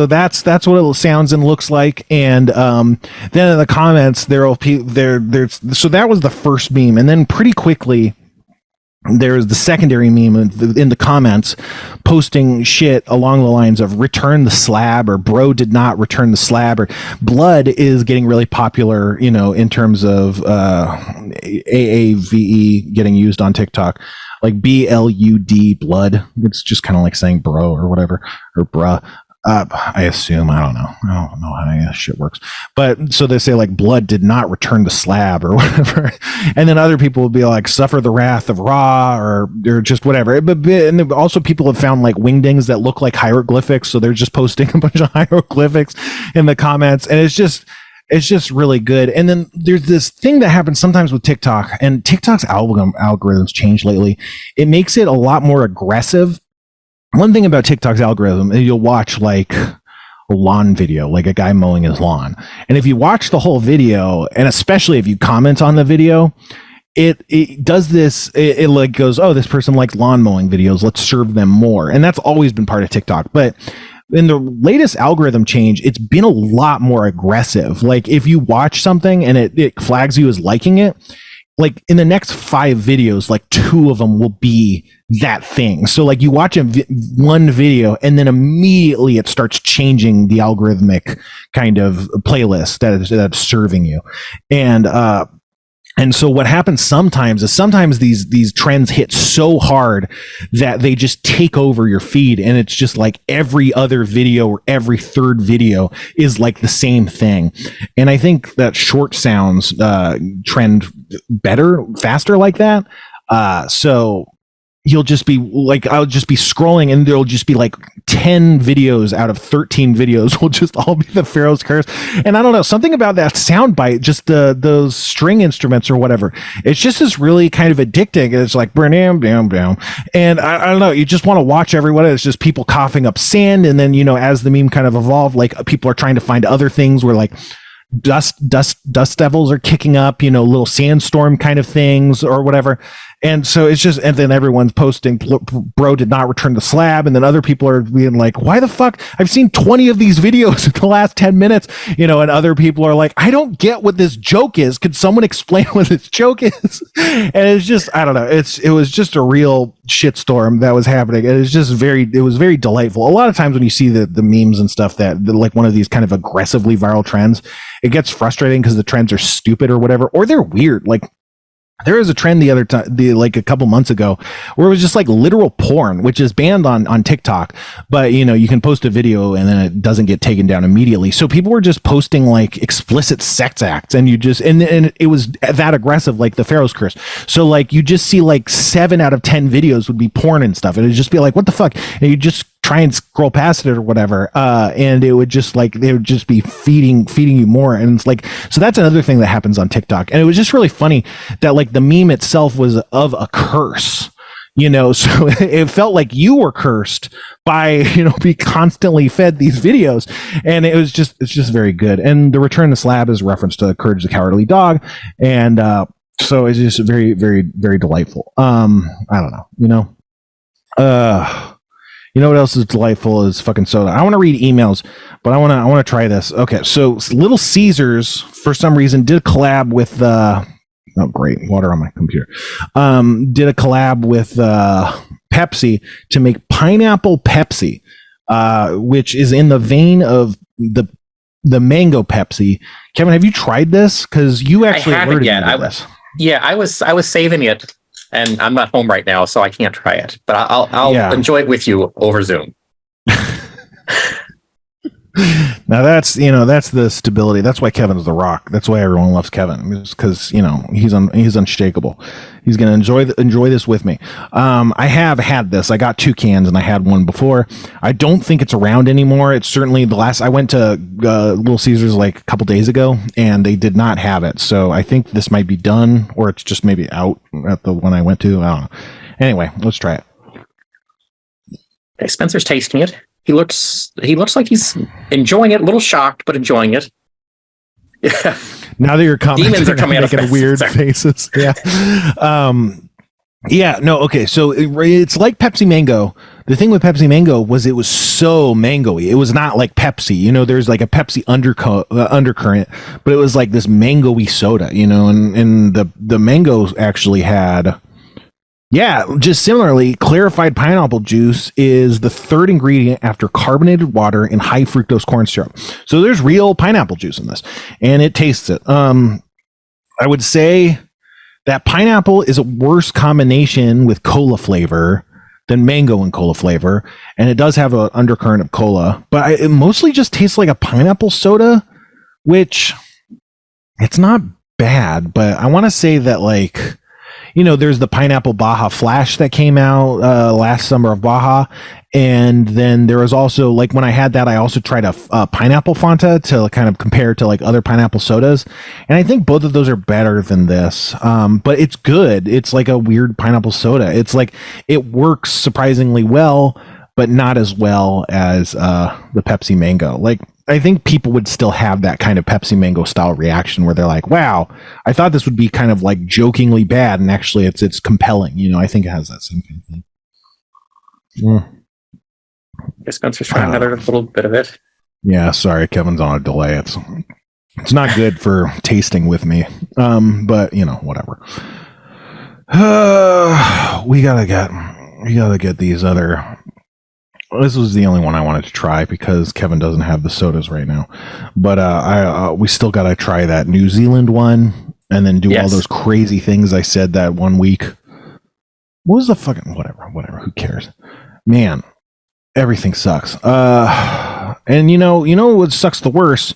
that's what it sounds and looks like. And then in the comments there's so that was the first meme, and then pretty quickly there's the secondary meme in the comments posting shit along the lines of "return the slab" or "bro did not return the slab," or "blood" is getting really popular, you know, in terms of AAVE getting used on TikTok, like BLUD, blood. It's just kind of like saying bro or whatever, or bruh. I assume, I don't know how any of this shit works, but so they say like "blood did not return the slab" or whatever, and then other people will be like "suffer the wrath of Ra" or just whatever. But and then also people have found like wingdings that look like hieroglyphics, so they're just posting a bunch of hieroglyphics in the comments, and it's just really good. And then there's this thing that happens sometimes with TikTok, and TikTok's algorithms changed lately. It makes it a lot more aggressive. One thing about TikTok's algorithm is you'll watch like a lawn video, like a guy mowing his lawn. And if you watch the whole video, and especially if you comment on the video, it does this, it like goes, oh, this person likes lawn mowing videos, let's serve them more. And that's always been part of TikTok. But in the latest algorithm change, it's been a lot more aggressive. Like if you watch something and it flags you as liking it, like in the next 5 videos, like 2 of them will be that thing. So like you watch one video and then immediately it starts changing the algorithmic kind of playlist that's serving you. And so what happens sometimes is these trends hit so hard that they just take over your feed, and it's just like every other video or every third video is like the same thing. And I think that short sounds trend faster like that. So you'll just be like, I'll just be scrolling and there'll just be like 10 videos out of 13 videos will just all be the Pharaoh's Curse. And I don't know, something about that sound bite, just those string instruments or whatever, it's just this really kind of addicting. It's like bam, bam, bam. And I don't know, you just want to watch everyone. It's just people coughing up sand. And then, you know, as the meme kind of evolved, like people are trying to find other things where like dust devils are kicking up, you know, little sandstorm kind of things or whatever. And so it's just, and then everyone's posting, bro did not return the slab. And then other people are being like, why the fuck? I've seen 20 of these videos in the last 10 minutes, you know, and other people are like, I don't get what this joke is. Could someone explain what this joke is? And it's just, I don't know. It was just a real shitstorm that was happening. It was just it was very delightful. A lot of times when you see the memes and stuff that like one of these kind of aggressively viral trends, it gets frustrating because the trends are stupid or whatever, or they're weird. Like, there was a trend the other time, like a couple months ago, where it was just like literal porn, which is banned on TikTok. But, you know, you can post a video and then it doesn't get taken down immediately. So people were just posting like explicit sex acts, and and it was that aggressive, like the Pharaoh's Curse. So like you just see like 7 out of 10 videos would be porn and stuff. And it'd just be like, what the fuck? And you just try and scroll past it or whatever, and it would just like, they would just be feeding you more. And it's like, so that's another thing that happens on TikTok. And it was just really funny that like the meme itself was of a curse, you know, so it felt like you were cursed by, you know, be constantly fed these videos. And it's just very good. And the return to slab is a reference to Courage the Cowardly Dog. And so it's just very, very, very delightful. I don't know, you know, You know what else is delightful is fucking soda. I want to read emails, but I want to try this. Okay, so Little Caesars for some reason did a collab with oh great, water on my computer. Did a collab with Pepsi to make pineapple Pepsi, which is in the vein of the mango Pepsi. Kevin, have you tried this? Because you actually alerted me to this. Yeah, I was saving it. And I'm not home right now, so I can't try it. But I'll enjoy it with you over Zoom. Now that's the stability. That's why Kevin's the Rock. That's why everyone loves Kevin, because he's unshakable. He's gonna enjoy this with me. I have had this. I got 2 cans and I had one before. I don't think it's around anymore. It's certainly the last. I went to Little Caesars like a couple days ago and they did not have it. So I think this might be done, or it's just maybe out at the one I went to. I don't know. Anyway, let's try it. Okay, Spencer's tasting it. He looks like he's enjoying it, a little shocked, but enjoying it. Yeah. Now that you're commenting, demons are coming out of making weird faces. Yeah. Yeah. No. Okay. So it's like Pepsi Mango. The thing with Pepsi Mango was it was so mango-y. It was not like Pepsi. There's like a Pepsi undercurrent, but it was like this mango-y soda. And the mango actually had. Yeah, just similarly, clarified pineapple juice is the third ingredient after carbonated water and high fructose corn syrup. So there's real pineapple juice in this, and it tastes it. I would say that pineapple is a worse combination with cola flavor than mango and cola flavor, and it does have an undercurrent of cola, but it mostly just tastes like a pineapple soda, which it's not bad, but I want to say that like... there's the pineapple Baja Flash that came out last summer of Baja. And then there was also, like, when I had that, I also tried a pineapple Fanta to kind of compare to, like, other pineapple sodas. And I think both of those are better than this. But it's good. It's like a weird pineapple soda. It's like, it works surprisingly well, but not as well as the Pepsi Mango. Like, I think people would still have that kind of Pepsi Mango style reaction where they're like, wow, I thought this would be kind of like jokingly bad, and actually it's compelling. I think it has that same kind of thing. Spencer's trying another little bit of it. Yeah, sorry, Kevin's on a delay. It's not good for tasting with me. But whatever. We gotta get these other. This was the only one I wanted to try because Kevin doesn't have the sodas right now. But we still got to try that New Zealand one and then do all those crazy things I said that one week. What was the fucking... Whatever. Who cares? Man, everything sucks. And you know what sucks the worst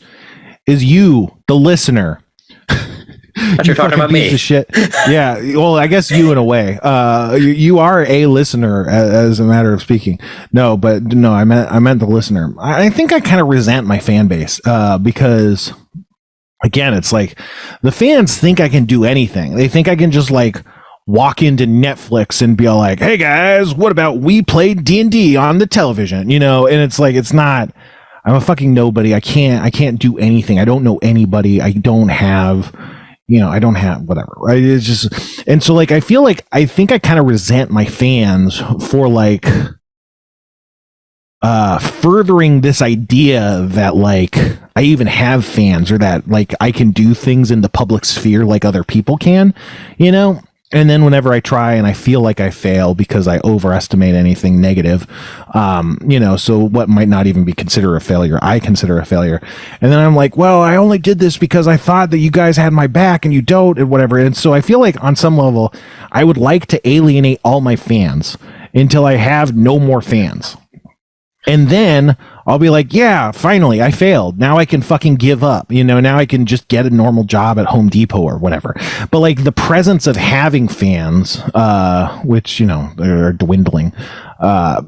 is you, the listener. But you're talking about me. Shit. Yeah. Well, I guess you in a way. You are a listener, as a matter of speaking. No, I meant the listener. I think I kind of resent my fan base because, again, it's like the fans think I can do anything. They think I can just like walk into Netflix and be all like, "Hey guys, what about we played D&D on the television?" And it's like it's not. I'm a fucking nobody. I can't do anything. I don't know anybody. I don't have. I don't have whatever, right? It's just, and so like, I think I kind of resent my fans for like, furthering this idea that like, I even have fans or that like, I can do things in the public sphere like other people can, And then whenever I try and I feel like I fail because I overestimate anything negative, so what might not even be considered a failure, I consider a failure. And then I'm like, well, I only did this because I thought that you guys had my back and you don't and whatever. And so I feel like on some level, I would like to alienate all my fans until I have no more fans. And then I'll be like, yeah, finally, I failed. Now I can fucking give up. Now I can just get a normal job at Home Depot or whatever. But like the presence of having fans, which, are dwindling. But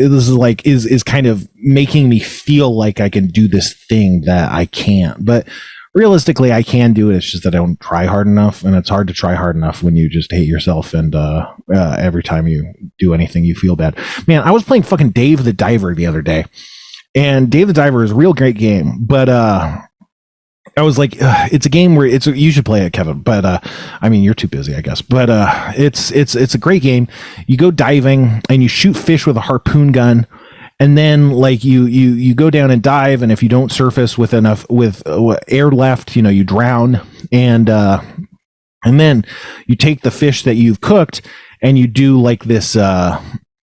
this is kind of making me feel like I can do this thing that I can't. But realistically, I can do it. It's just that I don't try hard enough, and it's hard to try hard enough when you just hate yourself. And every time you do anything, you feel bad. Man, I was playing fucking Dave the Diver the other day, and Dave the Diver is a real great game. But I was like, it's a game where you should play it, Kevin. But I mean, you're too busy, I guess. But it's a great game. You go diving and you shoot fish with a harpoon gun, and then like you go down and dive, and if you don't surface with enough air left, you drown, and then you take the fish that you've cooked and you do like this.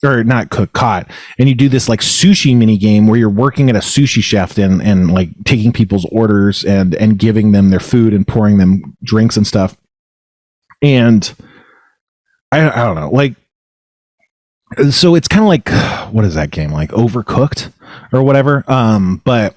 Or not caught, and you do this like sushi mini game where you're working at a sushi chef and like taking people's orders and giving them their food and pouring them drinks and stuff. And I don't know, like, so it's kind of like, what is that game, like Overcooked or whatever, but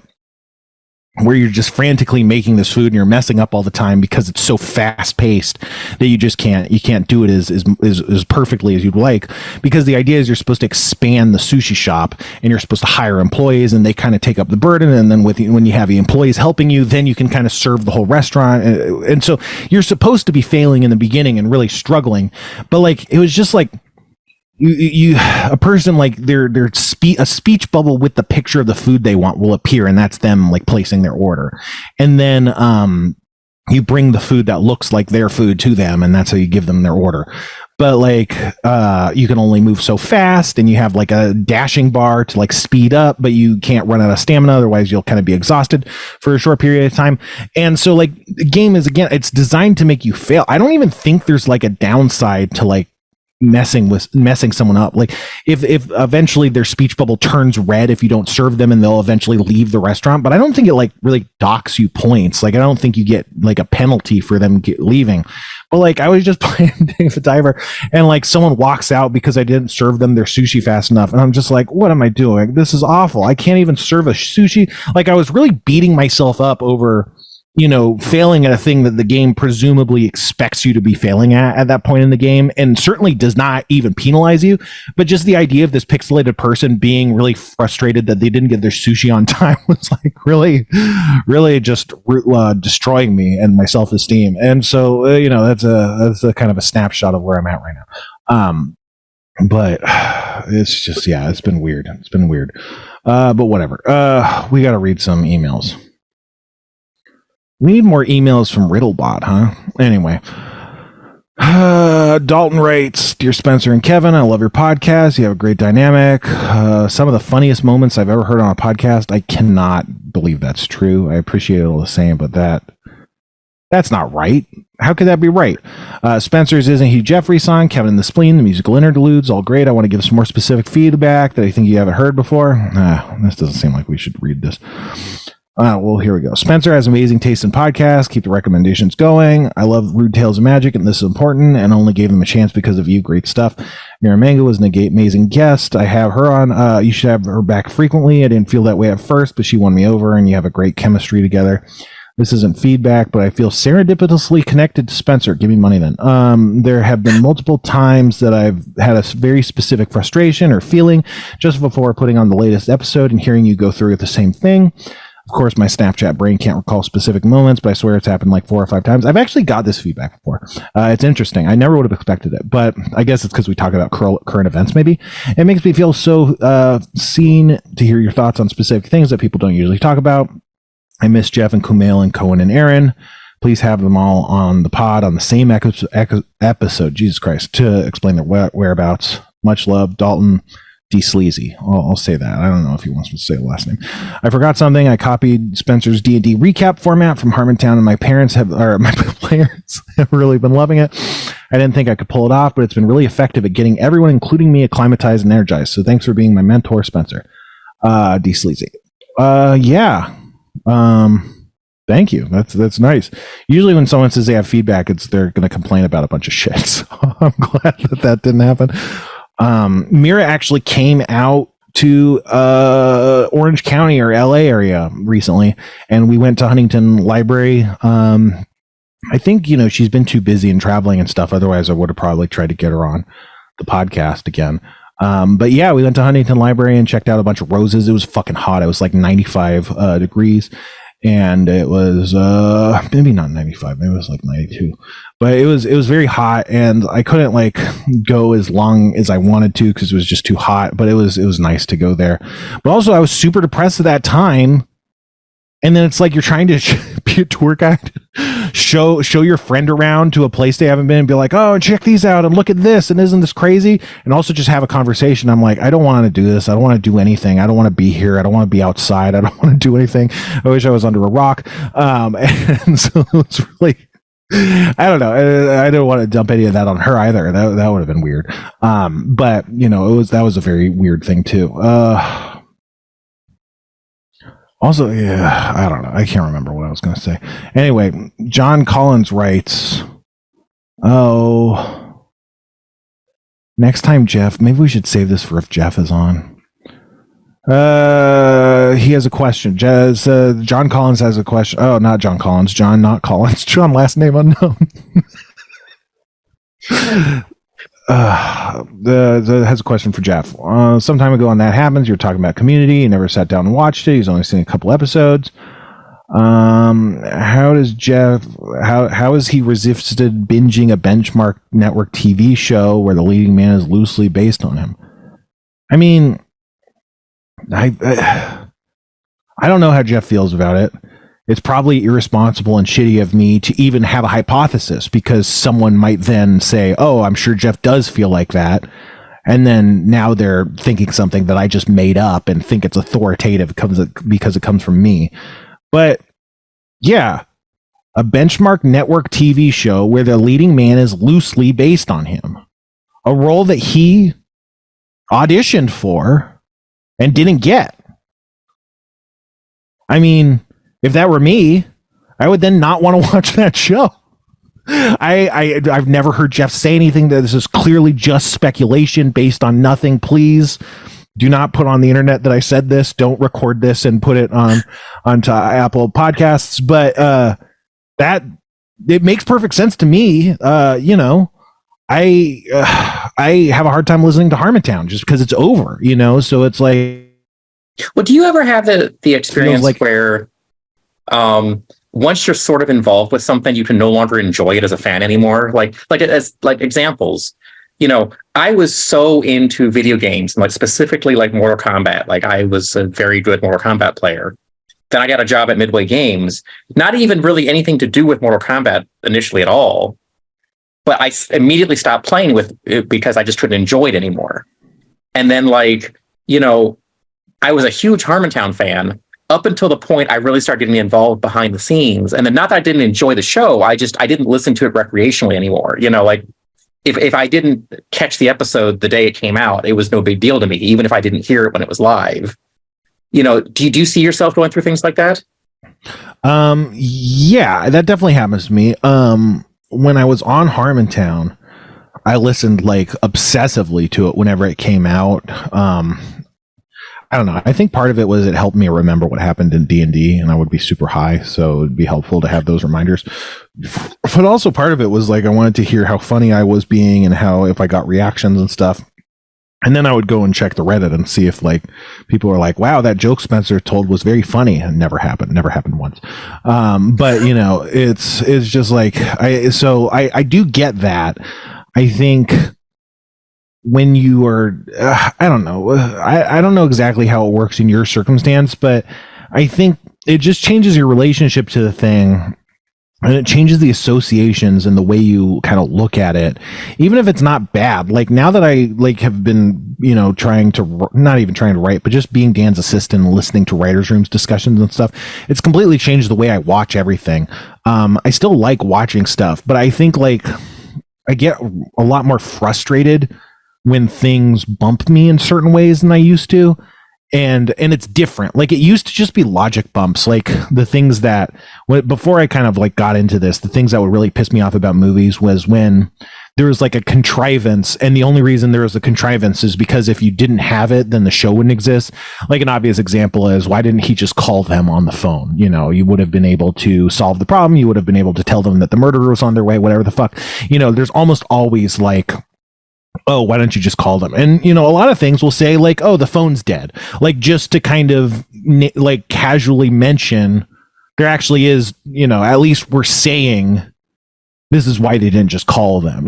where you're just frantically making this food and you're messing up all the time because it's so fast paced that you just can't do it as perfectly as you'd like, because the idea is you're supposed to expand the sushi shop and you're supposed to hire employees and they kind of take up the burden, and then when you have the employees helping you, then you can kind of serve the whole restaurant, and so you're supposed to be failing in the beginning and really struggling, but like it was just like you a person, like a speech bubble with the picture of the food they want will appear, and that's them like placing their order, and then you bring the food that looks like their food to them, and that's how you give them their order. But like you can only move so fast, and you have like a dashing bar to like speed up, but you can't run out of stamina, otherwise you'll kind of be exhausted for a short period of time. And so like the game is, again, it's designed to make you fail. I don't even think there's like a downside to like messing someone up. Like if eventually their speech bubble turns red if you don't serve them, and they'll eventually leave the restaurant, but I don't think it like really docks you points. Like I don't think you get like a penalty for them leaving. But like I was just playing Dave the Diver, and like someone walks out because I didn't serve them their sushi fast enough, and I'm just like, what am I doing? This is awful. I can't even serve a sushi. Like I was really beating myself up over failing at a thing that the game presumably expects you to be failing at that point in the game, and certainly does not even penalize you. But just the idea of this pixelated person being really frustrated that they didn't get their sushi on time was like really, really just destroying me and my self-esteem. And so, that's a kind of a snapshot of where I'm at right now. But it's just, yeah, it's been weird. But whatever. We got to read some emails. We need more emails from Riddlebot, huh? Anyway. Dalton writes, Dear Spencer and Kevin, I love your podcast. You have a great dynamic. Some of the funniest moments I've ever heard on a podcast. I cannot believe that's true. I appreciate it all the same, but that's not right. How could that be right? Spencer's Isn't He Jeffrey song, Kevin and the Spleen, the musical interludes, all great. I want to give some more specific feedback that I think you haven't heard before. This doesn't seem like we should read this. Well, here we go. Spencer has amazing taste in podcasts. Keep the recommendations going. I love Rude Tales of Magic, and this is important, and only gave them a chance because of you. Great stuff. Mira Mango was an amazing guest. I have her on. You should have her back frequently. I didn't feel that way at first, but she won me over, and you have a great chemistry together. This isn't feedback, but I feel serendipitously connected to Spencer. Give me money then. There have been multiple times that I've had a very specific frustration or feeling just before putting on the latest episode and hearing you go through with the same thing. Of course, my Snapchat brain can't recall specific moments, but I swear it's happened like 4 or 5 times. I've actually got this feedback before. It's interesting. I never would have expected it, but I guess it's because we talk about current events, maybe. It makes me feel so seen to hear your thoughts on specific things that people don't usually talk about. I miss Jeff and Kumail and Cohen and Aaron. Please have them all on the pod on the same episode, Jesus Christ, to explain their whereabouts. Much love, Dalton D. Sleazy. I'll say that. I don't know if he wants me to say the last name. I forgot something. I copied Spencer's D&D recap format from Harmontown, and my players have really been loving it. I didn't think I could pull it off, but it's been really effective at getting everyone, including me, acclimatized and energized. So thanks for being my mentor, Spencer. D. Sleazy. Yeah. Thank you. That's nice. Usually when someone says they have feedback, they're going to complain about a bunch of shit. So I'm glad that didn't happen. Mira actually came out to Orange County or LA area recently, and we went to Huntington Library. I think she's been too busy and traveling and stuff. Otherwise, I would have probably tried to get her on the podcast again. But yeah, we went to Huntington Library and checked out a bunch of roses. It was fucking hot. It was like 95 degrees. And it was maybe not 95, maybe it was like 92, but it was very hot, and I couldn't like go as long as I wanted to because it was just too hot. But it was nice to go there. But also, I was super depressed at that time And then it's like you're trying to be a tour guide, show your friend around to a place they haven't been, and be like, oh, check these out and look at this, and isn't this crazy? And also just have a conversation. I'm like, I don't want to do this. I don't want to do anything. I don't want to be here. I don't want to be outside. I don't want to do anything. I wish I was under a rock. And so it's really, I don't know. I don't want to dump any of that on her either. That would have been weird. But that was a very weird thing too. Also, yeah, I don't know. I can't remember what I was going to say. Anyway, John Collins writes, oh, next time Jeff, maybe we should save this for if Jeff is on. He has a question. John Collins has a question. Oh, not John Collins. John, not Collins. John, last name unknown. Has a question for Jeff. Some time ago on That Happens, you were talking about Community. You never sat down and watched it. He's only seen a couple episodes. How does Jeff, how has he resisted binging a Benchmark Network TV show where the leading man is loosely based on him? I mean, I don't know how Jeff feels about it. It's probably irresponsible and shitty of me to even have a hypothesis, because someone might then say, oh, I'm sure Jeff does feel like that. And then now they're thinking something that I just made up and think it's authoritative because it comes from me. But yeah, a Benchmark Network TV show where the leading man is loosely based on him. A role that he auditioned for and didn't get. I mean, if that were me, I would then not want to watch that show. I've never heard Jeff say anything that this is clearly just speculation based on nothing. Please do not put on the internet that I said this. Don't record this and put it onto Apple Podcasts. But that it makes perfect sense to me. I have a hard time listening to Harmontown just because it's over. So it's like. Well, do you ever have the experience where once you're sort of involved with something, you can no longer enjoy it as a fan anymore? Like examples, I was so into video games, like specifically like Mortal Kombat. Like I was a very good Mortal Kombat player. Then I got a job at Midway Games, not even really anything to do with Mortal Kombat initially at all. But I immediately stopped playing with it because I just couldn't enjoy it anymore. And then I was a huge Harmontown fan up until the point I really started getting involved behind the scenes. And then not that I didn't enjoy the show, I didn't listen to it recreationally anymore. If I didn't catch the episode the day it came out, it was no big deal to me, even if I didn't hear it when it was live. Do you see yourself going through things like that? Yeah, that definitely happens to me. When I was on Harmontown, I listened obsessively to it whenever it came out. I don't know. I think part of it was it helped me remember what happened in D&D, and I would be super high, so it'd be helpful to have those reminders. But also part of it was I wanted to hear how funny I was being and how if I got reactions and stuff. And then I would go and check the Reddit and see if people were like, wow, that joke Spencer told was very funny. And never happened once. But it's just I do get that. I think when you are, I don't know. I don't know exactly how it works in your circumstance, but I think it just changes your relationship to the thing. And it changes the associations and the way you kind of look at it, even if it's not bad. Now that I have been, trying to, not even trying to write, but just being Dan's assistant and listening to writers' rooms discussions and stuff, it's completely changed the way I watch everything. I still like watching stuff, but I think I get a lot more frustrated when things bump me in certain ways than I used to. And it's different. It used to just be logic bumps, the things that before I kind of got into this, the things that would really piss me off about movies was when there was a contrivance, and the only reason there was a contrivance is because if you didn't have it, then the show wouldn't exist. An obvious example is, why didn't he just call them on the phone? You would have been able to solve the problem. You would have been able to tell them that the murderer was on their way, whatever the fuck. There's almost always oh, why don't you just call them? And, a lot of things will say oh, the phone's dead. Just to kind of casually mention there actually is, at least we're saying this is why they didn't just call them,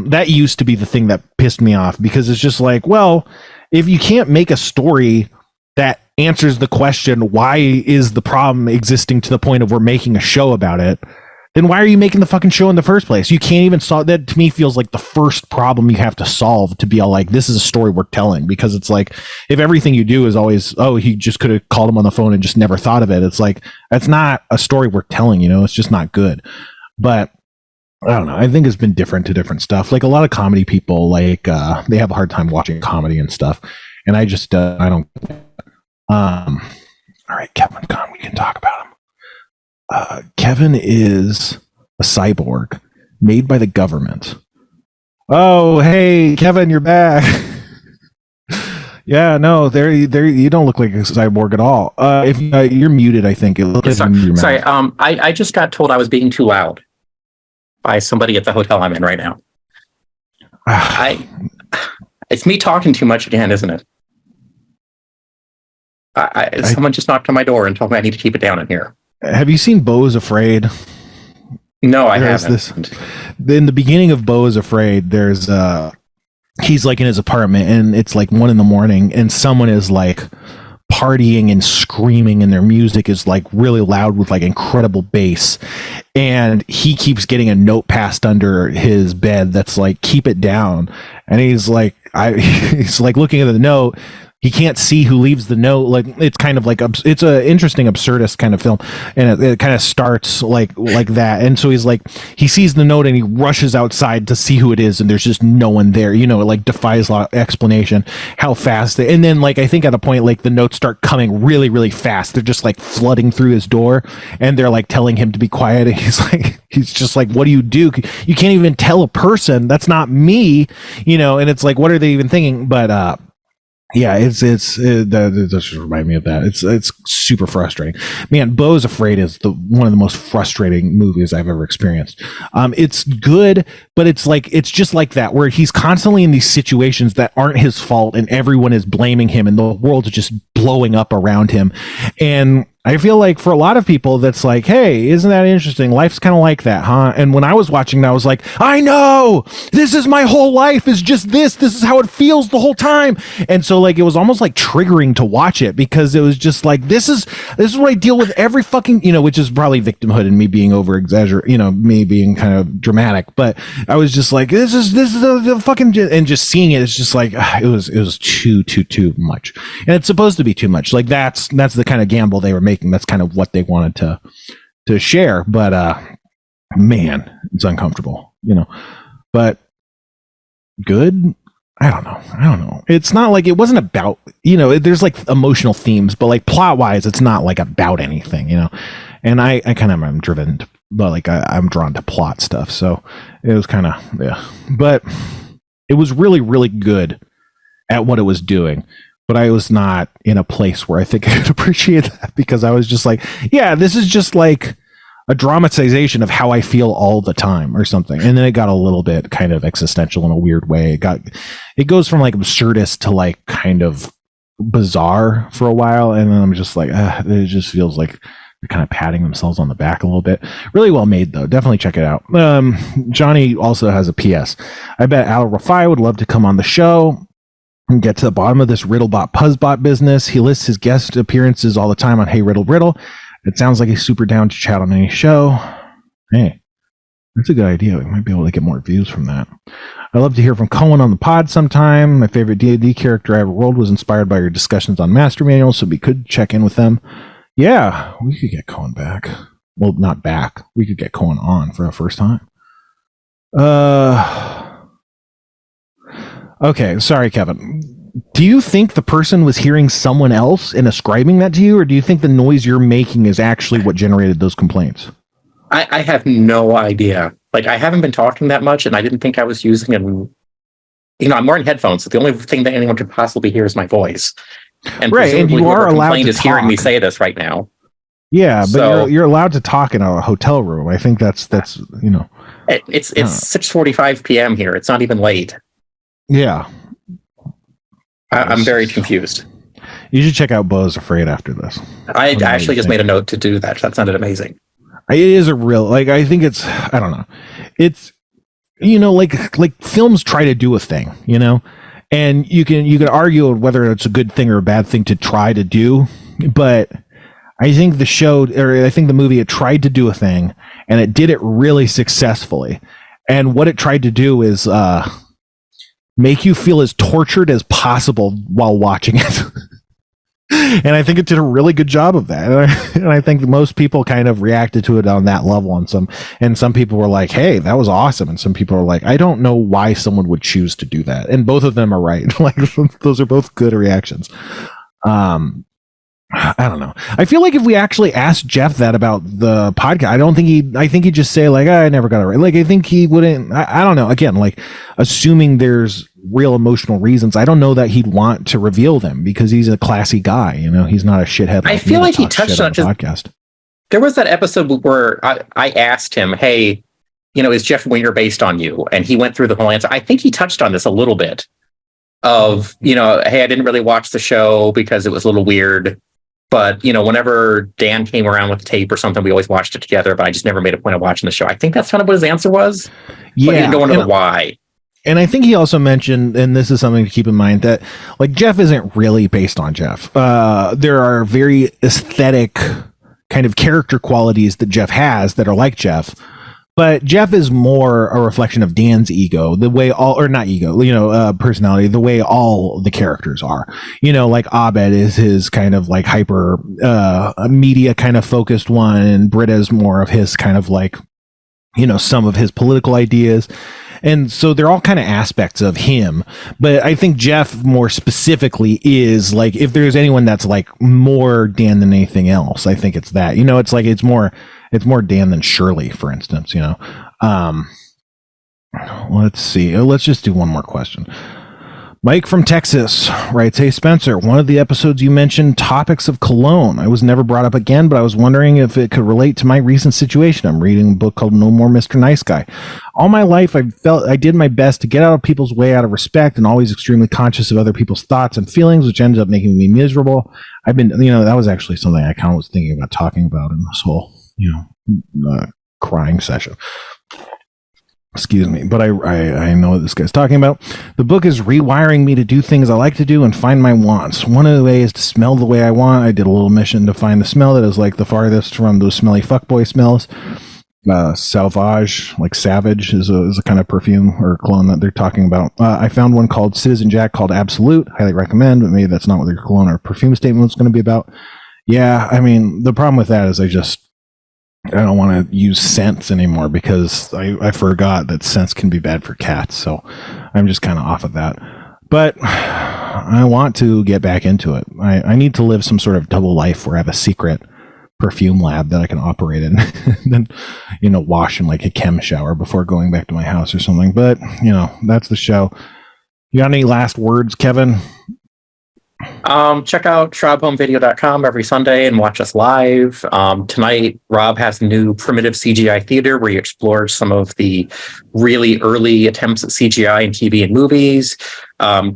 that used to be the thing that pissed me off, because it's just well, if you can't make a story that answers the question, why is the problem existing to the point of we're making a show about it, then why are you making the fucking show in the first place? You can't even solve that. To me, feels like the first problem you have to solve to be all like, this is a story worth telling. Because it's like, if everything you do is always, oh, he just could have called him on the phone and just never thought of it. It's like, that's not a story worth telling, you know? It's just not good. But I don't know. I think it's been different to different stuff. Like a lot of comedy people, like they have a hard time watching comedy and stuff. And I just, I don't. All right, Kevin, come. We can talk about him. Kevin is a cyborg made by the government. Oh, hey, Kevin, you're back. Yeah, no, there, you don't look like a cyborg at all. If you're muted, I think it looks like you're sorry. I just got told I was being too loud by somebody at the hotel I'm in right now. It's me talking too much again, isn't it? Someone just knocked on my door and told me I need to keep it down in here. Have you seen Beau is Afraid? No, I haven't. In the beginning of Beau is Afraid, there's he's like in his apartment and it's like 1 a.m. and someone is like partying and screaming and their music is like really loud with like incredible bass, and he keeps getting a note passed under his bed that's like, keep it down. And he's like he's like looking at the note. He can't see who leaves the note. Like, it's kind of like, it's a interesting absurdist kind of film, and it kind of starts like that. And so he's like, he sees the note and he rushes outside to see who it is, and there's just no one there. You know, it like defies explanation how fast and then like I think at a point like the notes start coming really, really fast. They're just like flooding through his door, and they're like telling him to be quiet. And he's just like, what do? You can't even tell a person that's not me, you know. And it's like, what are they even thinking? But yeah, it just remind me of that. It's super frustrating, man. Beau is Afraid is one of the most frustrating movies I've ever experienced. It's good, but it's just like that, where he's constantly in these situations that aren't his fault, and everyone is blaming him, and the world is just blowing up around him. And I feel like for a lot of people, that's like, hey, isn't that interesting? Life's kind of like that, huh? And when I was watching that, I was like, I know, this is my whole life is just this. This is how it feels the whole time. And so like, it was almost like triggering to watch it, because it was just like, this is what I deal with every fucking, you know, which is probably victimhood and me being over exaggerate, you know, me being kind of dramatic. But I was just like, this is the fucking, and just seeing it, it's just like, it was too much. And it's supposed to be too much. Like that's the kind of gamble they were making. That's kind of what they wanted to share, but man, it's uncomfortable, you know. But good, I don't know. It's not like, it wasn't about, you know, there's like emotional themes, but like plot wise, it's not like about anything, you know. And I kind of am driven to, but like I'm drawn to plot stuff, so it was kind of, yeah. But it was really, really good at what it was doing. But I was not in a place where I think I could appreciate that, because I was just like, yeah, this is just like a dramatization of how I feel all the time or something. And then it got a little bit kind of existential in a weird way. It goes from like absurdist to like kind of bizarre for a while. And then I'm just like, it just feels like they're kind of patting themselves on the back a little bit. Really well made though. Definitely check it out. Johnny also has a PS. I bet Al Rafai would love to come on the show and get to the bottom of this Riddlebot Puzzbot business. He lists his guest appearances all the time on Hey Riddle Riddle. It sounds like he's super down to chat on any show. Hey, that's a good idea. We might be able to get more views from that. I'd love to hear from Cohen on the pod sometime. My favorite D&D character I ever rolled was inspired by your discussions on Master Manual, so we could check in with them. Yeah, we could get Cohen back. Well, not back. We could get Cohen on for the first time. Okay, sorry, Kevin. Do you think the person was hearing someone else and ascribing that to you, or do you think the noise you're making is actually what generated those complaints? I have no idea. Like, I haven't been talking that much, and I didn't think I was using them. You know, I'm wearing headphones, so the only thing that anyone could possibly hear is my voice. And right, and you are allowed to talk. Hearing me say this right now. Yeah, but so, you're allowed to talk in a hotel room. I think that's you know. It's 6:45 p.m. here. It's not even late. Yeah. I'm very confused. You should check out Beau is Afraid after this. I actually just made a note to do that. That sounded amazing. It is a real, like, I think it's, I don't know. It's, you know, like films try to do a thing, you know, And you can argue whether it's a good thing or a bad thing to try to do, but I think the movie, it tried to do a thing, and it did it really successfully. And what it tried to do is make you feel as tortured as possible while watching it. And I think it did a really good job of that. And I think most people kind of reacted to it on that level. And some people were like, hey, that was awesome. And some people are like, I don't know why someone would choose to do that. And both of them are right. Like, those are both good reactions. I don't know. I feel like if we actually asked Jeff that about the podcast, I think he'd just say like, I never got it right. Like, I think he wouldn't, I don't know. Again, like, assuming there's real emotional reasons, I don't know that he'd want to reveal them because he's a classy guy. You know, he's not a shithead. I feel like he touched on the podcast. There was that episode where I asked him, hey, you know, is Jeff Winger based on you? And he went through the whole answer. I think he touched on this a little bit of, you know, hey, I didn't really watch the show because it was a little weird. But, you know, whenever Dan came around with the tape or something, we always watched it together, but I just never made a point of watching the show. I think that's kind of what his answer was. Yeah. But he didn't go into the why. And I think he also mentioned, and this is something to keep in mind, that like Jeff isn't really based on Jeff. There are very aesthetic kind of character qualities that Jeff has that are like Jeff. But Jeff is more a reflection of Dan's ego, the way personality, the way all the characters are. You know, like Abed is his kind of like hyper media kind of focused one, and Britta's more of his kind of like, you know, some of his political ideas. And so they're all kind of aspects of him. But I think Jeff more specifically is like, if there's anyone that's like more Dan than anything else, I think it's that. You know, it's like it's more Dan than Shirley, for instance, you know. Let's see. Let's just do one more question. Mike from Texas writes, hey, Spencer, one of the episodes you mentioned topics of cologne. I was never brought up again, but I was wondering if it could relate to my recent situation. I'm reading a book called No More Mr. Nice Guy. All my life, I felt I did my best to get out of people's way out of respect and always extremely conscious of other people's thoughts and feelings, which ended up making me miserable. I've been, you know, that was actually something I kind of was thinking about talking about in this whole, you know, crying session. Excuse me, but I know what this guy's talking about. The book is rewiring me to do things I like to do and find my wants. One of the ways is to smell the way I want. I did a little mission to find the smell that is like the farthest from those smelly fuckboy smells. Sauvage, like savage, is a kind of perfume or cologne that they're talking about. I found one called Citizen Jack called Absolute. Highly recommend, but maybe that's not what their cologne or perfume statement was going to be about. Yeah, I mean, the problem with that is I don't want to use scents anymore because I forgot that scents can be bad for cats. So I'm just kind of off of that. But I want to get back into it. I need to live some sort of double life where I have a secret perfume lab that I can operate in and then, you know, wash in like a chem shower before going back to my house or something. But, you know, that's the show. You got any last words, Kevin? Check out shrubhomevideo.com every Sunday and watch us live. Tonight, Rob has a new primitive CGI theater where he explores some of the really early attempts at CGI in TV and movies.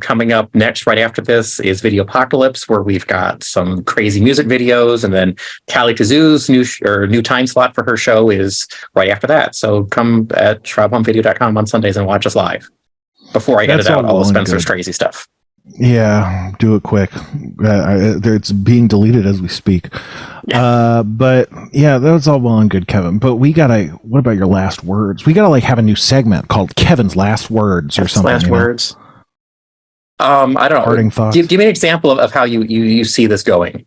Coming up next, right after this, is Video Apocalypse, where we've got some crazy music videos, and then Callie Kazoo's new time slot for her show is right after that. So come at shrubhomevideo.com on Sundays and watch us live before I edit out all of Spencer's crazy stuff. Yeah, do it quick. It's being deleted as we speak. Yeah. But yeah, that's all well and good, Kevin. But what about your last words? We gotta like have a new segment called Kevin's Last Words or something. Last words. I don't know. Parting thoughts. Give me an example of how you see this going.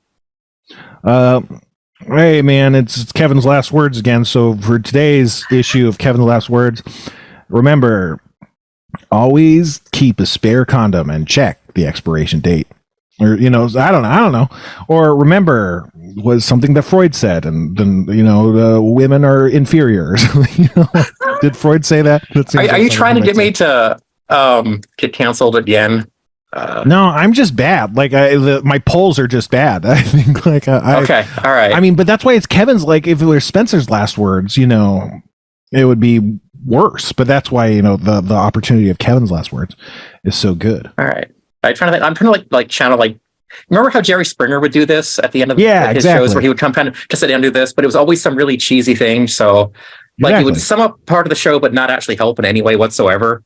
Hey man, it's Kevin's Last Words again. So for today's issue of Kevin's Last Words, remember, always keep a spare condom and check the expiration date. Or, you know, I don't know. Or remember was something that Freud said, and then, you know, women are inferiors. You know, did Freud say that? Are you trying to get me to get canceled again? No, I'm just bad. Like my polls are just bad. I think like okay, all right. I mean, but that's why it's Kevin's. Like if it were Spencer's last words, you know, it would be worse. But that's why, you know, the opportunity of Kevin's last words is so good. All right, I'm trying to like channel like. Remember how Jerry Springer would do this at the end of his shows, where he would come kind of just sit down and do this, but it was always some really cheesy thing. So like he would sum up part of the show, but not actually help in any way whatsoever.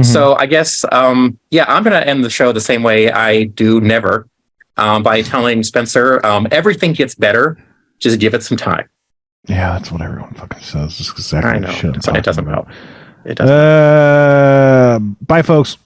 So I guess, I'm going to end the show the same way I do never, by telling Spencer, everything gets better. Just give it some time. Yeah, that's what everyone fucking says. It's exactly I know. the shit I'm It doesn't talking help. about. It doesn't. Bye, folks.